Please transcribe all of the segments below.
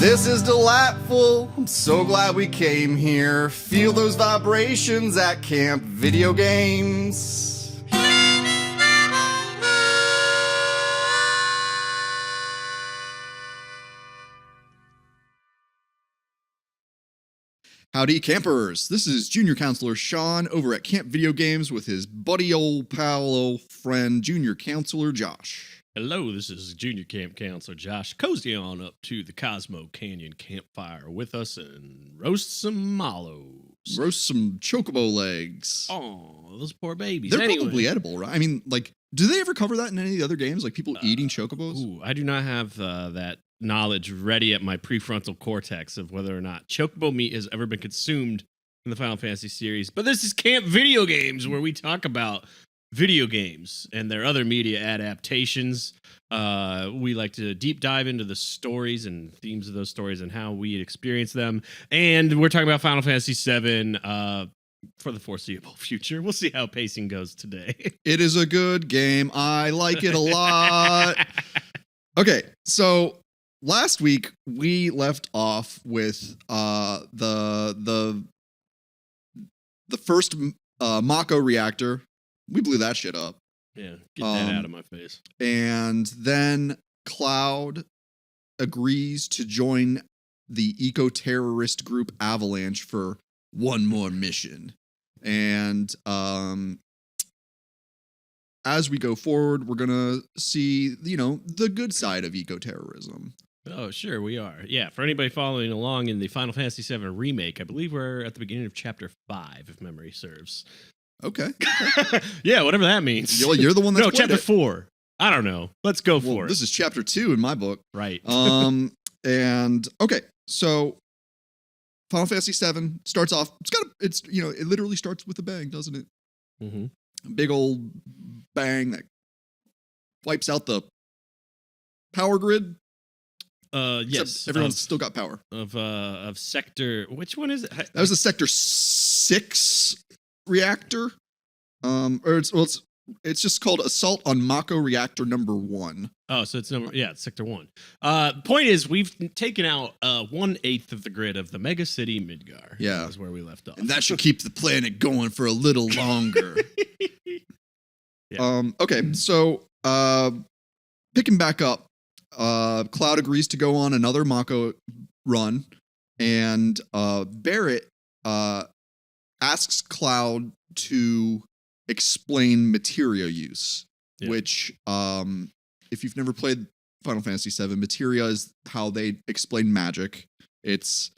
This is delightful. I'm so glad we came here. Feel those vibrations at Camp Video Games. Howdy, campers. This is Junior Counselor Sean over at Camp Video Games with his buddy old pal, old friend, Junior Counselor Josh. Hello, this is Junior Camp Counselor Josh. Cozy on up to the Cosmo Canyon campfire with us and roast some mallows. Roast some chocobo legs. Oh, those poor babies. They're Anyway. probably edible, right? I mean, like, do they ever cover that in any of the other games? Like people eating chocobos? Ooh, I do not have that knowledge ready at my prefrontal cortex of whether or not chocobo meat has ever been consumed in the Final Fantasy series. But this is Camp Video Games, where we talk about video games and their other media adaptations. We like to deep dive into the stories and themes of those stories and how we experience them. And we're talking about Final Fantasy VII for the foreseeable future. We'll see how pacing goes today. It is a good game. I like it a lot. Okay, so last week we left off with the first Mako reactor. We blew that shit up. Yeah, get that out of my face. And then Cloud agrees to join the eco-terrorist group Avalanche for one more mission. And as we go forward, we're going to see, the good side of eco-terrorism. Oh, sure, we are. Yeah, for anybody following along in the Final Fantasy VII Remake, I believe we're at the beginning of Chapter 5, if memory serves. Okay. Yeah, whatever that means. You're the one that's No, Chapter 4. I don't know. Let's go for it. This is Chapter 2 in my book. Right. And, okay, so Final Fantasy VII starts off, it literally starts with a bang, doesn't it? Mm-hmm. A big old bang that wipes out the power grid. Yes. Except everyone's still got power. Of Sector, which one is it? That was the Sector 6 reactor. It's just called Assault on Mako Reactor number 1. Oh, so it's Sector 1. Point is, we've taken out 1/8 of the grid of the mega city Midgar. Yeah. That was where we left off. And that should keep the planet going for a little longer. Yeah. Okay, so picking back up, Cloud agrees to go on another Mako run, and Barrett asks Cloud to explain materia use, which, if you've never played Final Fantasy VII, materia is how they explain magic. It's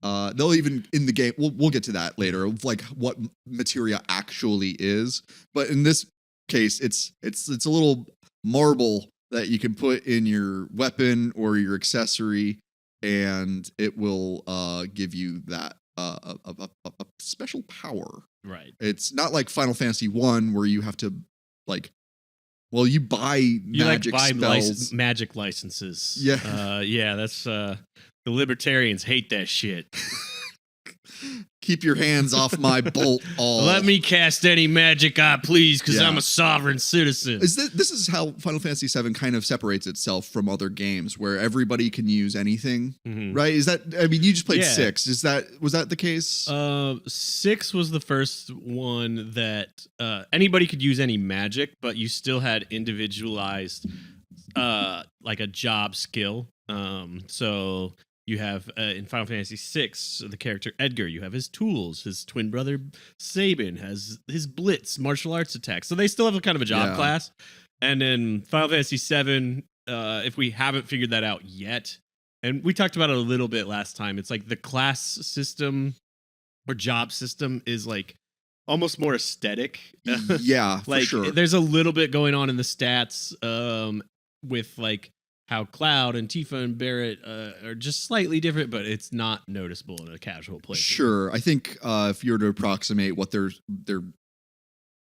they'll even in the game. We'll get to that later, of like what materia actually is. But in this case, it's a little marble that you can put in your weapon or your accessory, and it will give you that a special power. Right. It's not like Final Fantasy I where you have to you buy magic spells. Magic licenses. Yeah. Yeah, that's the libertarians hate that shit. Keep your hands off my bolt all. Let me cast any magic I please, because I'm a sovereign citizen. This is how Final Fantasy VII kind of separates itself from other games, where everybody can use anything, right? Is that? I mean, you just played 6. Was that the case? 6 was the first one that anybody could use any magic, but you still had individualized, like a job skill. So. You have, in Final Fantasy VI, the character Edgar, you have his tools. His twin brother, Sabin, has his blitz, martial arts attacks. So they still have a kind of a job class. And in Final Fantasy VII, if we haven't figured that out yet, and we talked about it a little bit last time, it's like the class system or job system is like almost more aesthetic. Yeah, like, for sure. There's a little bit going on in the stats with like, how Cloud and Tifa and Barrett are just slightly different, but it's not noticeable in a casual play. Sure. I think if you were to approximate what their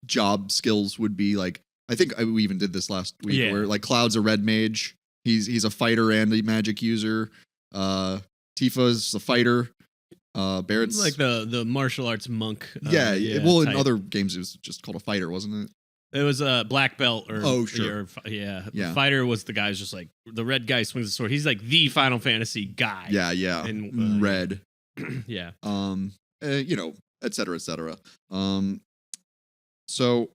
job skills would be, like, I think we even did this last week, where like Cloud's a red mage. He's a fighter and a magic user. Tifa's a fighter. Barrett's like the martial arts monk. Well, in other games it was just called a fighter, wasn't it? It was a black belt or Oh, sure. yeah. Yeah. The fighter was the guy who's just like the red guy swings the sword. He's like the Final Fantasy guy. Yeah. And Red. yeah. You know, et cetera, et cetera. So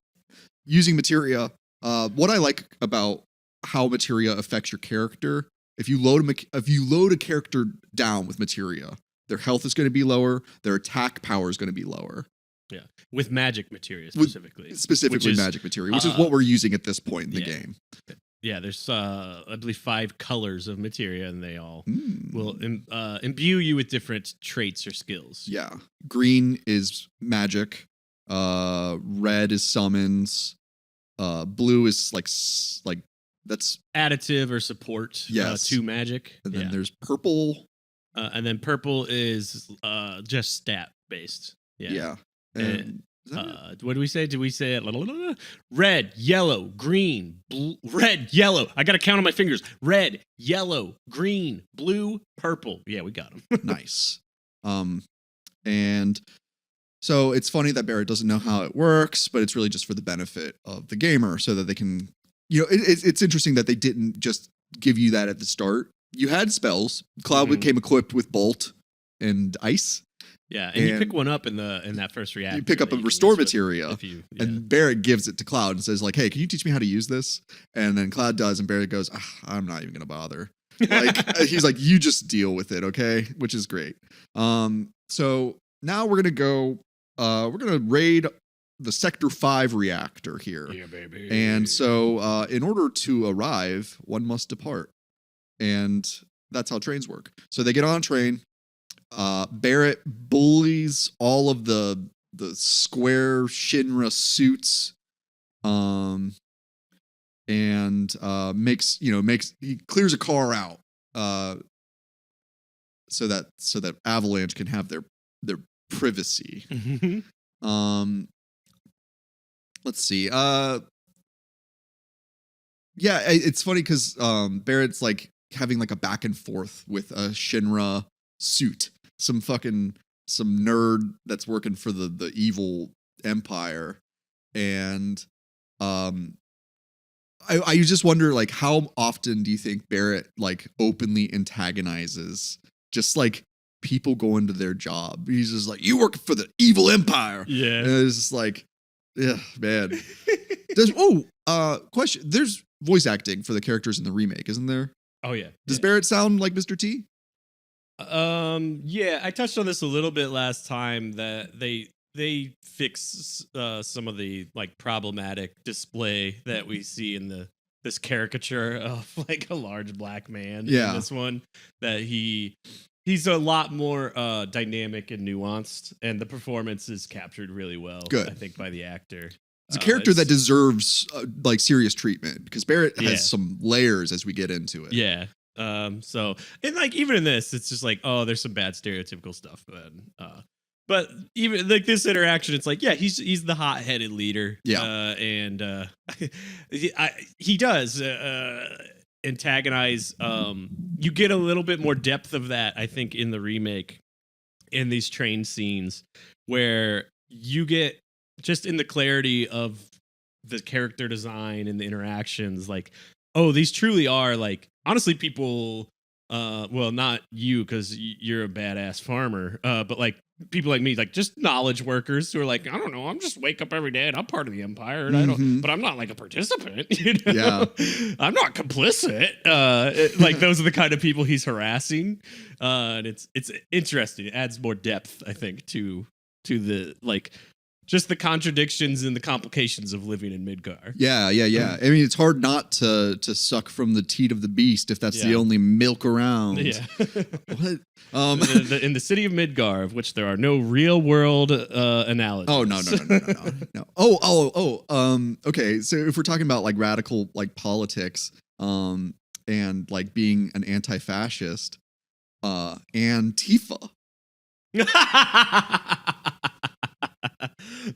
using materia, what I like about how materia affects your character, if you load a character down with materia, their health is going to be lower, their attack power is going to be lower. Yeah, with magic materia specifically. Specifically magic materia, which is what we're using at this point in the game. Yeah, there's I believe 5 colors of materia, and they all will imbue you with different traits or skills. Yeah, green is magic, red is summons, blue is like that's additive or support to magic. And then there's purple. And then purple is just stat based. Yeah. And what do we say? Did we say it? Red, yellow, green, blue, red, yellow. I got to count on my fingers. Red, yellow, green, blue, purple. Yeah, we got them. Nice. And so it's funny that Barrett doesn't know how it works, but it's really just for the benefit of the gamer so that they can, you know, it's interesting that they didn't just give you that at the start. You had spells. Cloud became equipped with Bolt and Ice. Yeah, and you pick one up in that first reactor. You pick up a restore materia, and Barrett gives it to Cloud and says, like, "Hey, can you teach me how to use this?" And then Cloud does, and Barrett goes, "I'm not even gonna bother." Like he's like, "You just deal with it, okay?" Which is great. So now we're gonna raid the Sector 5 reactor here. Yeah, baby. And so, in order to arrive, one must depart, and that's how trains work. So they get on a train. Barrett bullies all of the square Shinra suits, and he clears a car out, so that Avalanche can have their privacy. Let's see. Yeah, it's funny because Barrett's like having like a back and forth with a Shinra suit. Some nerd that's working for the evil empire. And I just wonder, like, how often do you think Barrett like openly antagonizes just like people going to their job? He's just like, "You work for the evil empire." Yeah. And it's just like, yeah, man. Question. There's voice acting for the characters in the remake, isn't there? Oh yeah. Does Barrett sound like Mr. T? Yeah, I touched on this a little bit last time that they fix some of the like problematic display that we see in this caricature of like a large black man in this one, that he's a lot more dynamic and nuanced, and the performance is captured really well. Good. I think, by the actor. It's a character that deserves like serious treatment, because Barrett has some layers as we get into it. Yeah. So, and like even in this, it's just like, oh, there's some bad stereotypical stuff, but even like this interaction, it's like, yeah, he's the hot-headed leader. Yeah. And he does antagonize. You get a little bit more depth of that, I think, in the remake, in these train scenes, where you get just in the clarity of the character design and the interactions, like, oh, these truly are like, honestly, people, well, not you, because you're a badass farmer, but like people like me, like just knowledge workers who are like, I don't know, I'm just wake up every day and I'm part of the empire, and but I'm not like a participant, you know? Yeah. I'm not complicit. Like those are the kind of people he's harassing, and it's interesting. It adds more depth, I think, to the like, just the contradictions and the complications of living in Midgar. Yeah. I mean, it's hard not to suck from the teat of the beast if that's the only milk around. Yeah. What? In the city of Midgar, of which there are no real world analogies. Oh, no. Okay, so if we're talking about like radical like politics, and like being an anti-fascist, Antifa.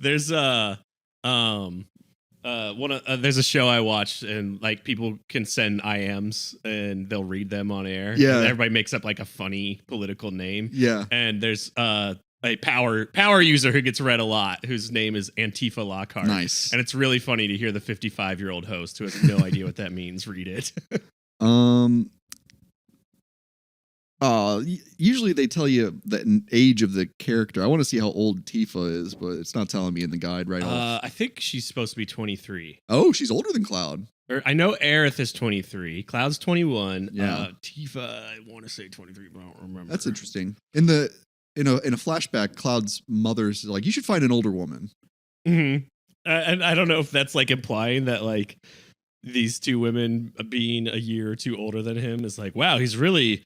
There's there's a show I watched, and like people can send IMs and they'll read them on air. Yeah. And everybody makes up like a funny political name. Yeah. And there's a power user who gets read a lot, whose name is Antifa Lockhart. Nice. And it's really funny to hear the 55-year-old host who has no idea what that means read it. Usually they tell you the age of the character. I want to see how old Tifa is, but it's not telling me in the guide right off. I think she's supposed to be 23. Oh, she's older than Cloud. I know Aerith is 23. Cloud's 21. Yeah. Tifa, I want to say 23, but I don't remember. That's interesting. In a flashback, Cloud's mother's like, you should find an older woman. Mm-hmm. And I don't know if that's like implying that like these two women being a year or two older than him is like, wow, he's really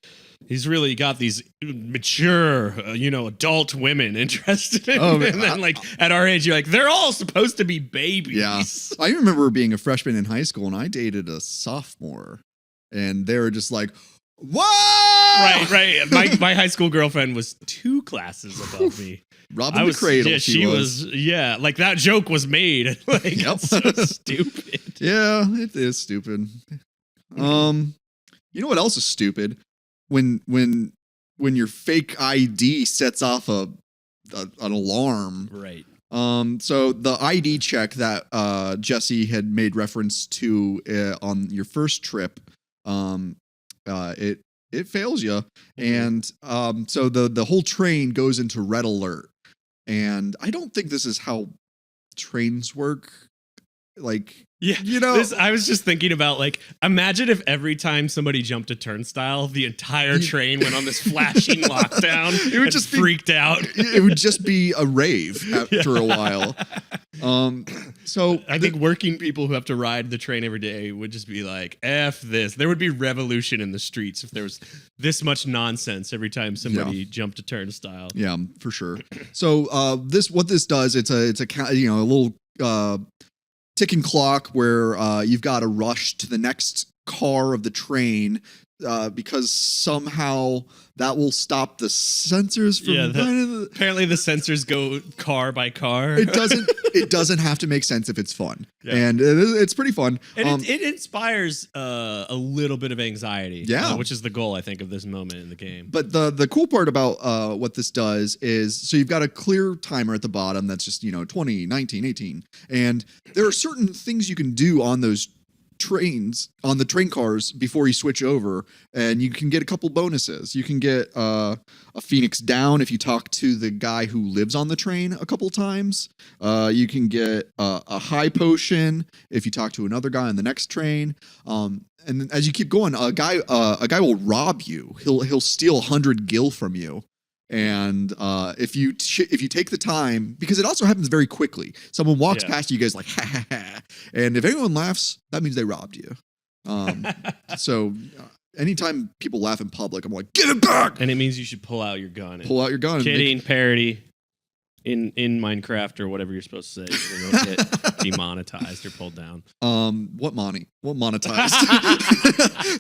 got these mature, adult women interested in him. And then like at our age, you're like, they're all supposed to be babies. Yeah. I remember being a freshman in high school and I dated a sophomore and they were just like, whoa! Right. My high school girlfriend was 2 classes above me. Robbing the cradle. Yeah, she was. Yeah, like that joke was made. Like, Yep. so stupid. Yeah, it is stupid. You know what else is stupid? When your fake ID sets off an alarm. Right. So the ID check that Jesse had made reference to on your first trip, it fails you, and so the whole train goes into red alert. And I don't think this is how trains work. Like, yeah, I was just thinking about like, imagine if every time somebody jumped a turnstile, the entire train went on this flashing lockdown. It would just freaked out. It would just be a rave after a while. So I think working people who have to ride the train every day would just be like, F this. There would be revolution in the streets if there was this much nonsense every time somebody jumped a turnstile. Yeah, for sure. So what this does, it's a little ticking clock where you've got to rush to the next car of the train because somehow that will stop the sensors from apparently the sensors go car by car. It doesn't have to make sense if it's fun. Yeah. And it's pretty fun. And it inspires a little bit of anxiety, which is the goal, I think, of this moment in the game. But the cool part about what this does is, so you've got a clear timer at the bottom that's just 20, 19, 18. And there are certain things you can do on those trains, on the train cars, before you switch over, and you can get a couple bonuses. You can get a Phoenix down if you talk to the guy who lives on the train a couple times. You can get a high potion if you talk to another guy on the next train. And then as you keep going, a guy will rob you. He'll steal 100 gil from you. And if you take the time, because it also happens very quickly. Someone walks past you guys like, ha, ha, ha. And if anyone laughs, that means they robbed you. So anytime people laugh in public, I'm like, get it back! And it means you should pull out your gun. Pull out your gun. Kidding, parody in Minecraft or whatever you're supposed to say. You're going to get demonetized or pulled down. What monetized?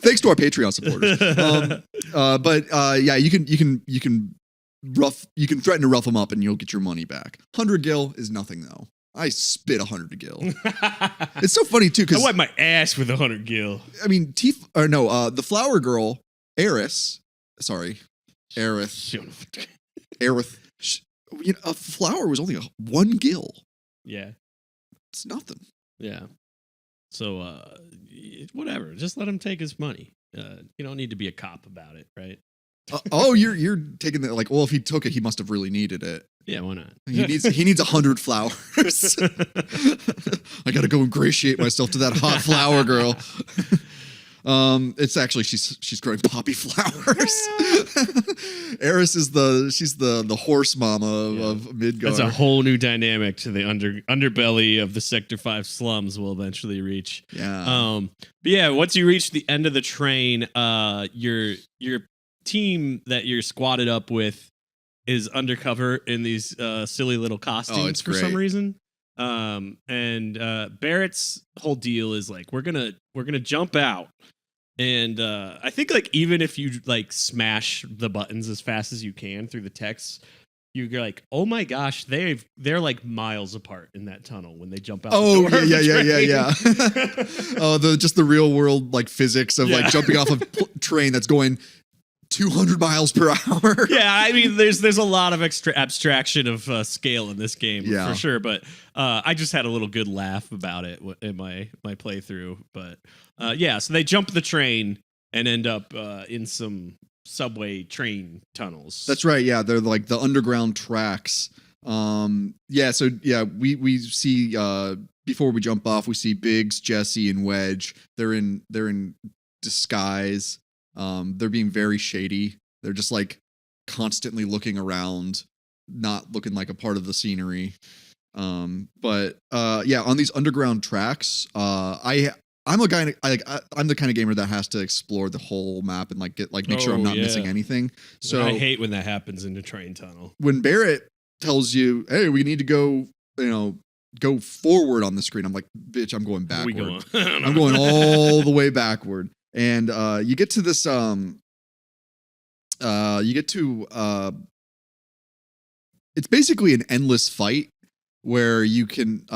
Thanks to our Patreon supporters. You can threaten to rough them up and you'll get your money back. 100 gil is nothing though. I spit 100 gil. It's so funny too because I wipe my ass with 100 gil. I mean, the flower girl, Aerith. A flower was only 1 gil. Yeah, it's nothing. Yeah. So whatever. Just let him take his money. You don't need to be a cop about it, right? You're taking that like, well, if he took it, he must have really needed it. Yeah, why not? He needs 100 flowers. I gotta go ingratiate myself to that hot flower girl. It's actually she's growing poppy flowers. Eris is the horse mama of Midgard. That's a whole new dynamic to the underbelly of the Sector 5 slums we'll eventually reach. Yeah. But yeah, once you reach the end of the train, your team that you're squatted up with is undercover in these silly little costumes for some reason. And Barrett's whole deal is like, we're gonna jump out. And I think like even if you like smash the buttons as fast as you can through the text, you're like, oh my gosh, they're like miles apart in that tunnel when they jump out. Oh yeah. Oh, just the real world like physics of like jumping off a train that's going 200 miles per hour. Yeah, I mean, there's a lot of abstraction of scale in this game for sure. But I just had a little good laugh about it in my playthrough. But yeah, so they jump the train and end up in some subway train tunnels. That's right. Yeah, they're like the underground tracks. Yeah. So yeah, we see before we jump off, we see Biggs, Jesse, and Wedge. They're in disguise. They're being very shady. They're just like constantly looking around, not looking like a part of the scenery. But yeah, on these underground tracks, I'm a guy. I'm the kind of gamer that has to explore the whole map and like make sure I'm not missing anything. So I hate when that happens in a train tunnel. When Barrett tells you, "Hey, we need to go," go forward on the screen, I'm like, "Bitch, I'm going backward. I'm going all the way backward." And you get to this. It's basically an endless fight where you can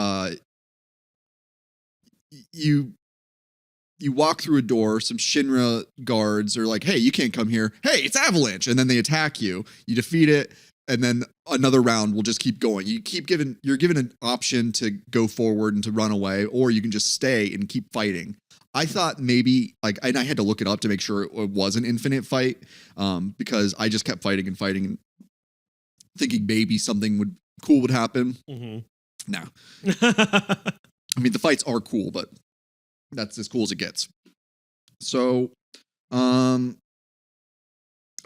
you walk through a door, some Shinra guards are like, "Hey, you can't come here. Hey, it's Avalanche." And then they attack you. You defeat it, and then another round will just keep going. You're given an option to go forward and to run away, or you can just stay and keep fighting. I thought maybe and I had to look it up to make sure it was an infinite fight, because I just kept fighting and thinking maybe something cool would happen. Mm-hmm. No. I mean, the fights are cool, but that's as cool as it gets. So,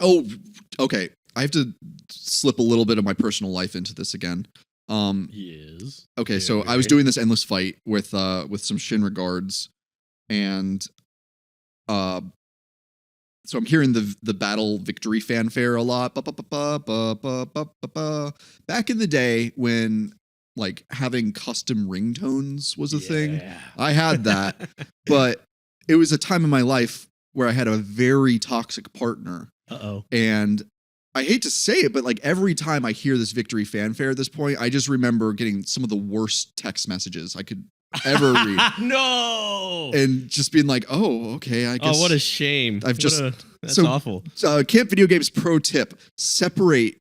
okay. I have to slip a little bit of my personal life into this again. Yes. Okay, so I was doing this endless fight with some Shinra guards, and so I'm hearing the battle victory fanfare a lot. Back in the day when like having custom ringtones was a thing, I had that, but it was a time in my life where I had a very toxic partner. And I hate to say it, but like every time I hear this victory fanfare at this point, I just remember getting some of the worst text messages I could ever read. No. And just being like, "Oh, okay, I guess." Oh, what a shame. That's awful. Camp Video Games pro tip: separate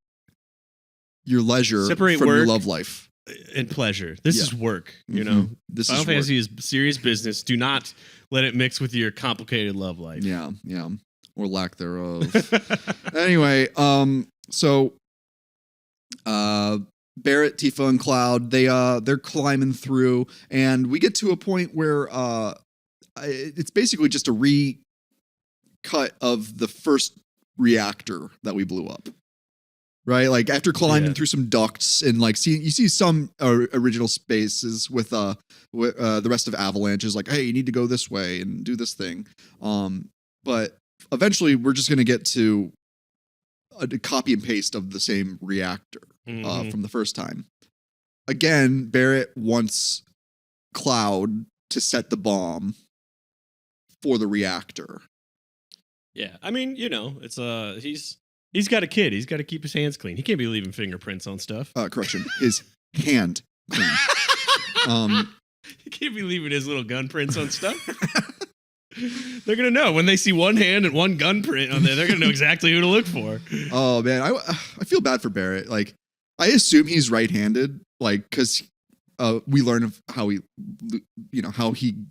your leisure from your love life and pleasure. This is work, you know. This Final is Fantasy is serious business. Do not let it mix with your complicated love life. Yeah, or lack thereof. Anyway, so Barrett, Tifa, and Cloud, they're climbing through, and we get to a point where it's basically just a recut of the first reactor that we blew up. Right, like after climbing through some ducts and like you see some original spaces with the rest of Avalanche is like, "Hey, you need to go this way and do this thing," but eventually we're just gonna get to a copy and paste of the same reactor from the first time. Again, Barrett wants Cloud to set the bomb for the reactor. Yeah, I mean, it's he's got a kid. He's got to keep his hands clean. He can't be leaving fingerprints on stuff. Correction, his hand clean. He can't be leaving his little gun prints on stuff. They're going to know when they see one hand and one gun print on there. They're going to know exactly who to look for. Oh, man. I feel bad for Barrett. Like, I assume he's right-handed, like, because we learn of how he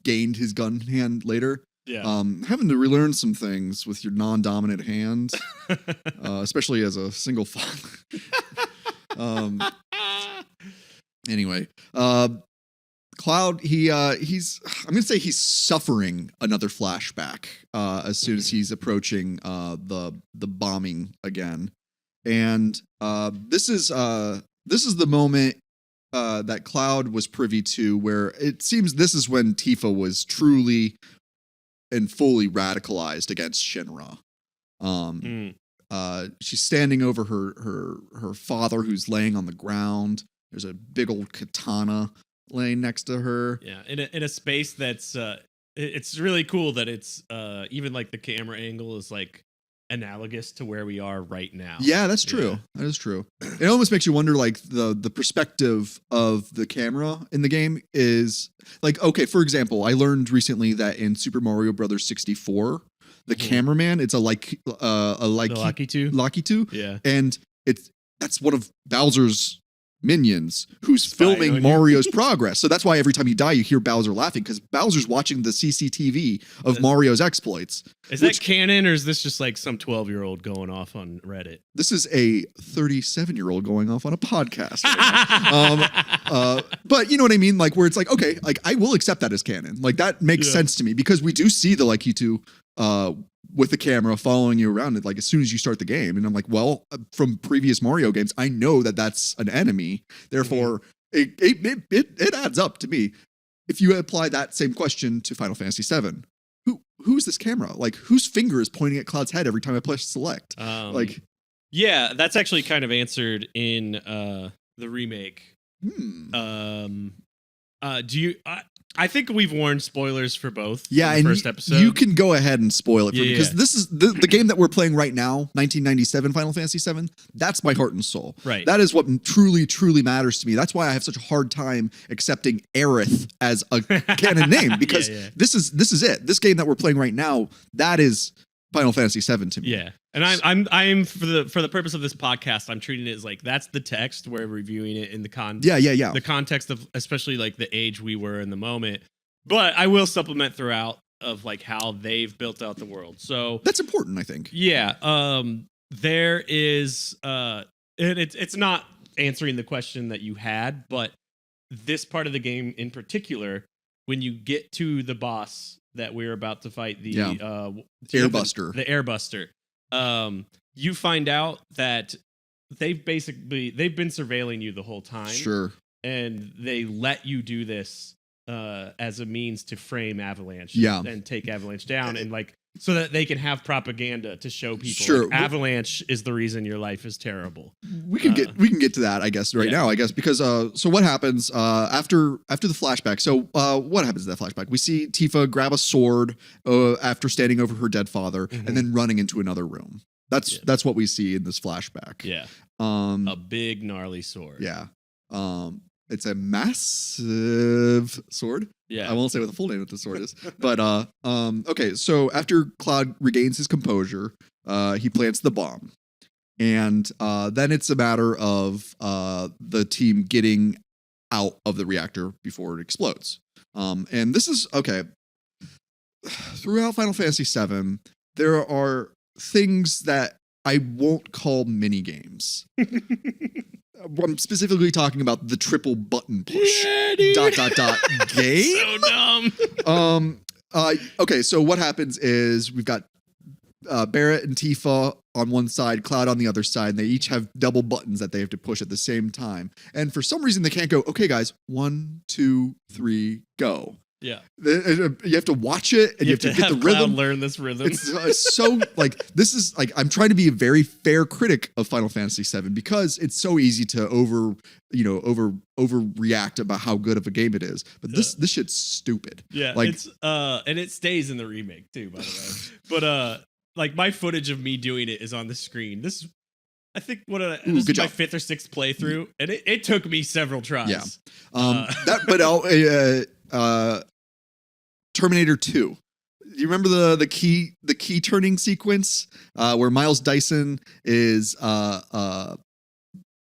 gained his gun hand later. Yeah. Having to relearn some things with your non-dominant hand, especially as a single father. Anyway, Cloud, he's I'm gonna say he's suffering another flashback as soon as he's approaching the bombing again, and this is the moment that Cloud was privy to, where it seems this is when Tifa was truly and fully radicalized against Shinra. She's standing over her father, who's laying on the ground. There's a big old katana laying next to her. Yeah, in a space that's it's really cool that it's even like the camera angle is like analogous to where we are right now. Yeah, that's true. That is true. It almost makes you wonder, like, the perspective of the camera in the game is like, okay, for example, I learned recently that in Super Mario Brothers 64, the cameraman. It's a The Lucky Two. Yeah. and that's one of Bowser's minions who's Spying filming on you. Mario's progress. So that's why every time you die, you hear Bowser laughing because Bowser's watching the CCTV of Mario's exploits. Is that canon, or is this just like some 12-year-old going off on Reddit? This is a 37-year-old going off on a podcast. But you know what I mean? Like where it's like, okay, like I will accept that as canon. Like that makes sense to me because we do see the Lucky Two with the camera following you around like as soon as you start the game. And I'm like, well, from previous Mario games, I know that that's an enemy. Therefore, it adds up to me. If you apply that same question to Final Fantasy VII, who's this camera? Like whose finger is pointing at Cloud's head every time I press select? Yeah, that's actually kind of answered in the remake. Do you? I think we've warned spoilers for both. Yeah, in the first episode. You can go ahead and spoil it for me because this is the game that we're playing right now, 1997 Final Fantasy VII. That's my heart and soul. Right. That is what truly, truly matters to me. That's why I have such a hard time accepting Aerith as a canon name because this is it. This game that we're playing right now, that is Final Fantasy VII to me. Yeah. And I'm for the purpose of this podcast, I'm treating it as like that's the text. We're reviewing it in the the context of especially like the age we were in the moment. But I will supplement throughout of like how they've built out the world. So that's important, I think. Yeah. There is and it's not answering the question that you had, but this part of the game in particular, when you get to the boss that we're about to fight, the Airbuster. The Airbuster. You find out that they've been surveilling you the whole time. Sure. And they let you do this as a means to frame Avalanche and take Avalanche down and like so that they can have propaganda to show people like, Avalanche is the reason your life is terrible. We can get to that, I guess, now, I guess, because so what happens after the flashback? So what happens in that flashback? We see Tifa grab a sword after standing over her dead father and then running into another room. That's what we see in this flashback. Yeah. A big gnarly sword. Yeah. It's a massive sword. Yeah. I won't say what the full name of the sword is. But okay, so after Cloud regains his composure, he plants the bomb. And then it's a matter of the team getting out of the reactor before it explodes. And this is okay. Throughout Final Fantasy VII, there are things that I won't call mini games. I'm specifically talking about the triple button push. Yeah, dude. Game. So dumb. Okay, so what happens is we've got Barrett and Tifa on one side, Cloud on the other side, and they each have double buttons that they have to push at the same time. And for some reason, they can't go, okay, guys, 1, 2, 3, go. Yeah. You have to watch it and you have to get the rhythm. Learn this rhythm. It's so like this is like I'm trying to be a very fair critic of Final Fantasy VII because it's so easy to overreact about how good of a game it is. But this shit's stupid. Yeah. Like it's and it stays in the remake too, by the way. But like my footage of me doing it is on the screen. This I think this is my 5th or 6th playthrough, and it took me several tries. Yeah. Terminator 2. Do you remember the key turning sequence where Miles Dyson is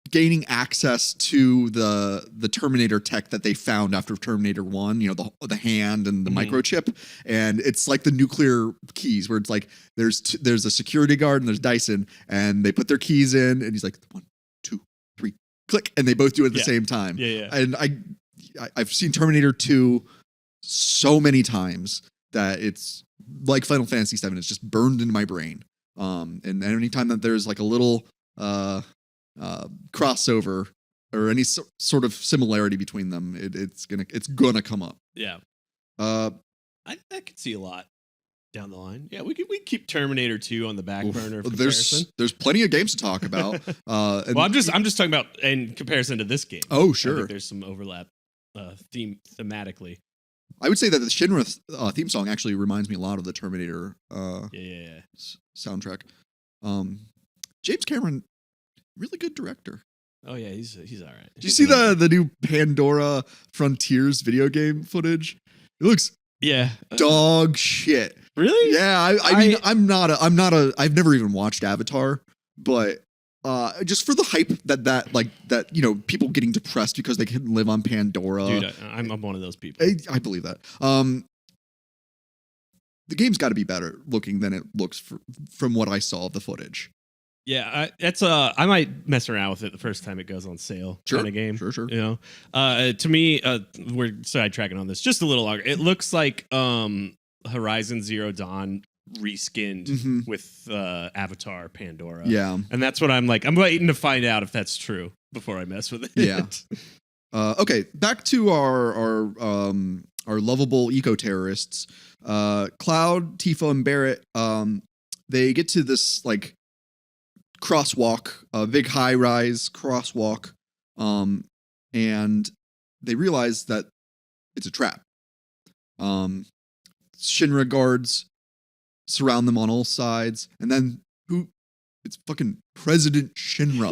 gaining access to the Terminator tech that they found after Terminator 1, the hand and the microchip, and it's like the nuclear keys where it's like there's a security guard and there's Dyson and they put their keys in and he's like 1, 2, 3, click, and they both do it at the same time. Yeah. And I've seen Terminator 2 so many times that it's like Final Fantasy VII. It's just burned into my brain. And anytime that there's like a little crossover or any sort of similarity between them, it's gonna come up. Yeah. I could see a lot down the line. Yeah, we keep Terminator 2 on the back burner. For comparison. There's plenty of games to talk about. Well, I'm just talking about in comparison to this game. Oh, sure. I think there's some overlap thematically. I would say that the Shinra theme song actually reminds me a lot of the Terminator soundtrack. James Cameron, really good director. Oh yeah, he's all right. Did you see the new Pandora Frontiers video game footage? It looks dog shit. Really? Yeah, I mean, I've never even watched Avatar, but just for the hype that people getting depressed because they couldn't live on Pandora. Dude, I'm one of those people. I believe that. The game's got to be better looking than it looks from what I saw of the footage. Yeah, I might mess around with it the first time it goes on sale. Sure, kind of game. Sure. You know, to me, we're sidetracking on this just a little longer. It looks like Horizon Zero Dawn reskinned with Avatar Pandora. Yeah, and that's what I'm like. I'm waiting to find out if that's true before I mess with it. Yeah. Okay, back to our lovable eco terrorists. Cloud, Tifa, and Barrett. They get to this like crosswalk, a big high rise crosswalk, and they realize that it's a trap. Shinra guards surround them on all sides, and then it's fucking President Shinra.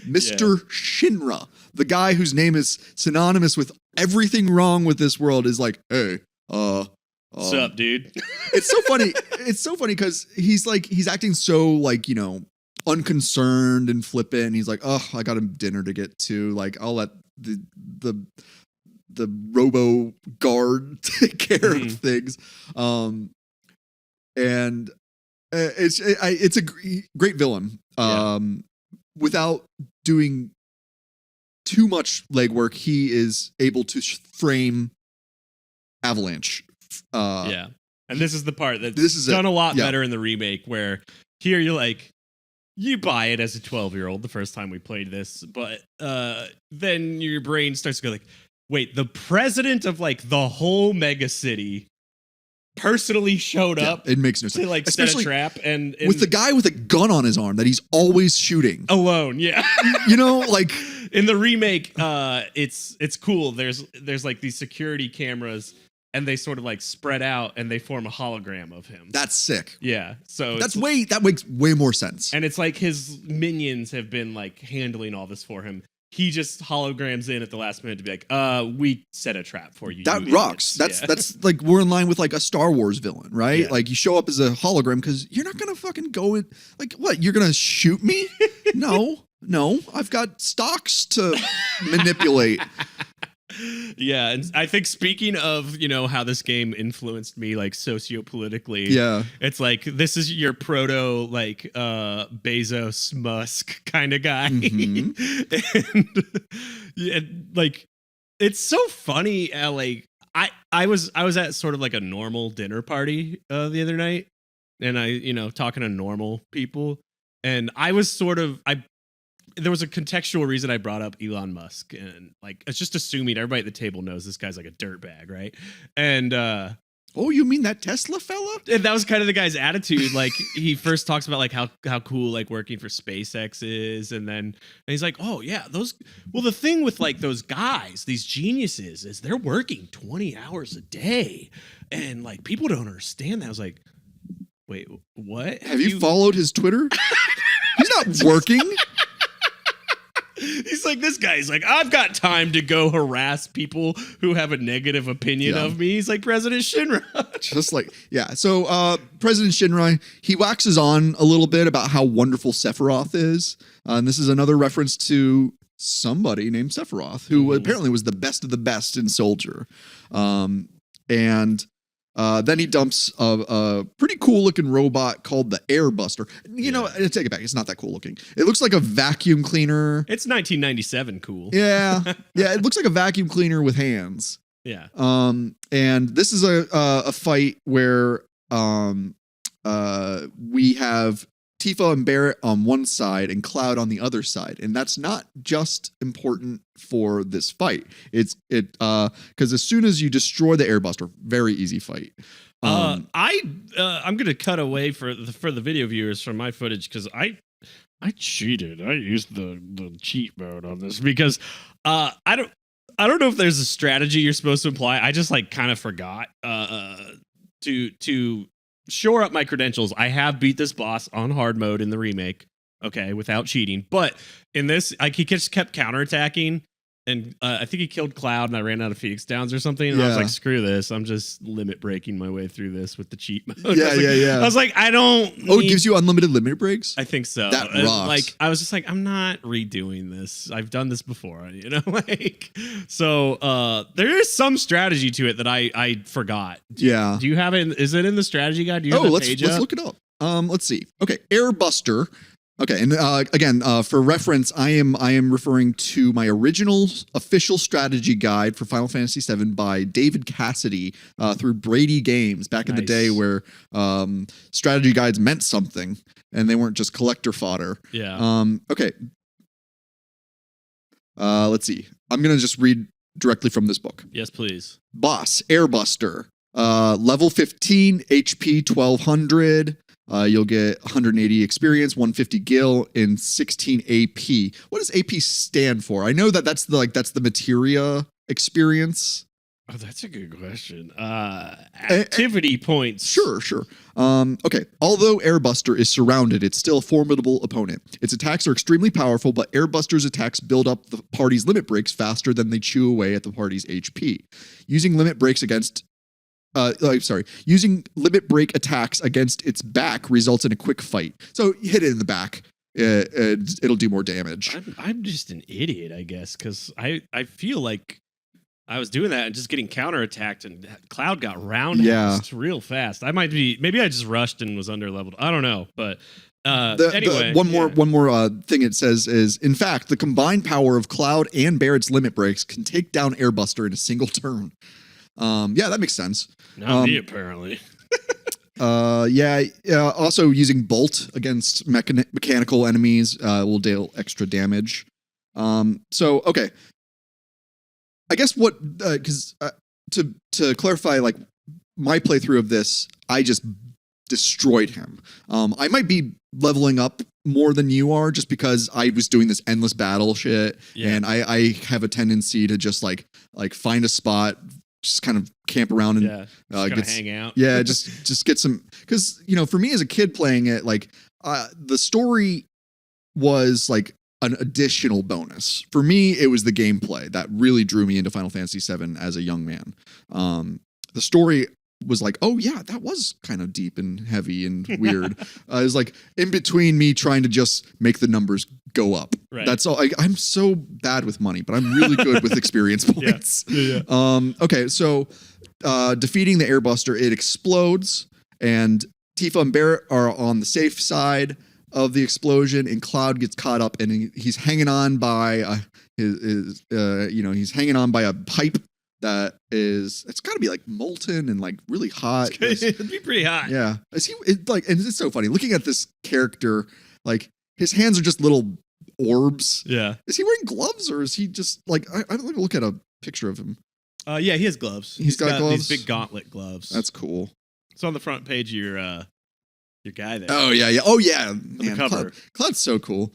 Mr. Shinra, the guy whose name is synonymous with everything wrong with this world, is like, hey, what's up, dude? It's so funny. It's so funny because he's acting so like, unconcerned and flippant. He's like, oh, I got a dinner to get to. Like, I'll let the robo guard take care of things. And it's a great villain. Without doing too much legwork, he is able to frame Avalanche. And this is the part that's done a lot better in the remake, where here you're like, you buy it as a 12-year-old the first time we played this, but then your brain starts to go like, wait, the president of like the whole mega city personally showed up. It makes no sense. To like set a trap, and with the guy with a gun on his arm that he's always shooting alone. Yeah. Like in the remake, it's cool. There's like these security cameras, and they sort of like spread out and they form a hologram of him. That's sick. Yeah. So that makes way more sense. And it's like his minions have been like handling all this for him. He just holograms in at the last minute to be like, we set a trap for you. That rocks. That's like, we're in line with like a Star Wars villain, right? Yeah. Like, you show up as a hologram because you're not going to fucking go in. Like, what? You're going to shoot me? No. I've got stocks to manipulate. Yeah, and I think speaking of, how this game influenced me like sociopolitically, it's like this is your proto like Bezos Musk kind of guy. And like it's so funny like I was at sort of like a normal dinner party the other night, and I talking to normal people, and I was sort of there was a contextual reason I brought up Elon Musk, and like it's just assuming everybody at the table knows this guy's like a dirtbag, right? And oh, you mean that Tesla fella? And that was kind of the guy's attitude. Like he first talks about like how cool like working for SpaceX is, and he's like, oh yeah, the thing with like those guys, these geniuses, is they're working 20 hours a day, and like people don't understand that. I was like, wait, what? Have you followed his Twitter? He's not working. He's like, this guy's like, I've got time to go harass people who have a negative opinion of me. He's like President Shinra. Just like, yeah. So President Shinra, he waxes on a little bit about how wonderful Sephiroth is. And this is another reference to somebody named Sephiroth, who apparently was the best of the best in Soldier. And then he dumps a pretty cool looking robot called the Airbuster. I take it back. It's not that cool looking. It looks like a vacuum cleaner. It's 1997 cool. Yeah. Yeah. It looks like a vacuum cleaner with hands. Yeah. And this is a fight where we have Tifa and Barrett on one side and Cloud on the other side, and that's not just important for this fight. It's because as soon as you destroy the Airbuster, very easy fight. I'm gonna cut away for the video viewers from my footage because I cheated. I used the cheat mode on this because I don't know if there's a strategy you're supposed to apply. I just like kind of forgot to shore up my credentials. I have beat this boss on hard mode in the remake, okay, without cheating. But in this, like, he just kept counterattacking, And I think he killed Cloud, and I ran out of Phoenix Downs or something. And I was Yeah. like, screw this. I'm just limit breaking my way through this with the cheat mode. Yeah, I was like, yeah. I was like, I don't. Oh, it need- gives you unlimited limit breaks? I think so. That And, rocks. like, I was just like, I'm not redoing this. I've done this before, you know. Like, so there is some strategy to it that I forgot. Yeah. Do you have it? Is it in the strategy guide? Do you have let's page let's up? look it up. Let's see. Okay, Airbuster. Okay, and again, for reference, I am referring to my original official strategy guide for Final Fantasy VII by David Cassidy through Brady Games back in the day, where strategy guides meant something and they weren't just collector fodder. Yeah. Okay. Let's see. I'm gonna just read directly from this book. Yes, please. Boss Airbuster. Level 15, HP 1200. You'll get 180 experience, 150 gil, and 16 AP. What does AP stand for? I know that's the materia experience. Oh, that's a good question. Activity points. Sure. Okay. Although Airbuster is surrounded, it's still a formidable opponent. Its attacks are extremely powerful, but Airbuster's attacks build up the party's limit breaks faster than they chew away at the party's HP. Using limit breaks against using limit break attacks against its back results in a quick fight. So you hit it in the back, it'll do more damage. I'm just an idiot, I guess, because I feel like I was doing that and just getting counterattacked, and Cloud got roundhoused real fast. Maybe I just rushed and was under leveled. I don't know, but anyway, one more thing it says is, in fact, the combined power of Cloud and Barrett's limit breaks can take down Airbuster in a single turn. Yeah, that makes sense. Not me, apparently. Also using Bolt against mechanical enemies will deal extra damage. Okay. I guess because to clarify, like, my playthrough of this, I just destroyed him. I might be leveling up more than you are just because I was doing this endless battle shit, and I have a tendency to just like find a spot, just kind of camp around and hang out. Yeah, just get some, because for me as a kid playing it, like the story was like an additional bonus. For me, it was the gameplay that really drew me into Final Fantasy VII as a young man. The story was like, oh yeah, that was kind of deep and heavy and weird. It was like in between me trying to just make the numbers go up. Right. That's all. I'm so bad with money, but I'm really good with experience points. Okay, so defeating the Airbuster, it explodes, and Tifa and Barrett are on the safe side of the explosion, and Cloud gets caught up, and he's hanging on by he's hanging on by a pipe that it's got to be like molten and like really hot. It'd be pretty hot. Yeah. And it's so funny looking at this character, like his hands are just little orbs. Yeah. Is he wearing gloves, or is he just like, I don't look at a picture of him. Yeah, he has gloves. He's got gloves? These big gauntlet gloves. That's cool. It's on the front page of your guy there. Oh yeah. Oh yeah. The cover. Cloud's so cool.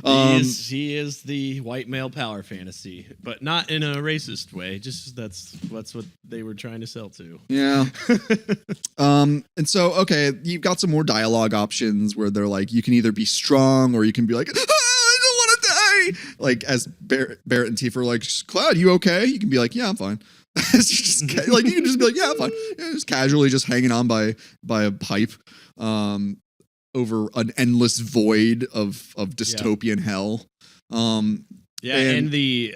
He is the white male power fantasy, but not in a racist way. Just that's what they were trying to sell to. Yeah. And so, okay, you've got some more dialogue options where they're like, you can either be strong or you can be like, I don't want to die. Like as Barrett and Tifa are like, Cloud, you okay? You can be like, yeah, I'm fine. You can just be like, yeah, I'm fine. Yeah, just casually just hanging on by a pipe. Over an endless void of dystopian hell. And the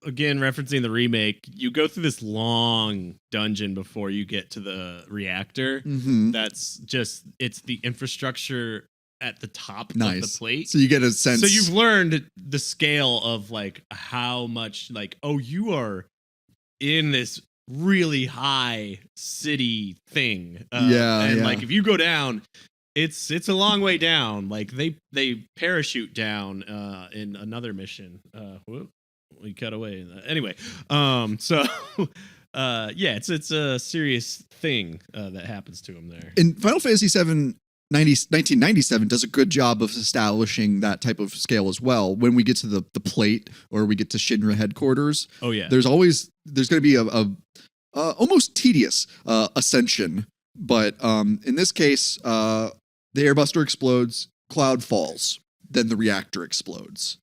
again, referencing the remake, you go through this long dungeon before you get to the reactor. Mm-hmm. That's just, it's the infrastructure at the top of the plate. So you get a sense. So you've learned the scale of like how much, like, oh, you are in this really high city thing. Like if you go down, it's a long way down. Like they parachute down in another mission. We cut away. Anyway, so it's a serious thing that happens to him there. And Final Fantasy VII 1997 does a good job of establishing that type of scale as well. When we get to the plate or we get to Shinra headquarters, there's going to be a almost tedious ascension. But in this case, the Airbuster explodes, Cloud falls, then the reactor explodes.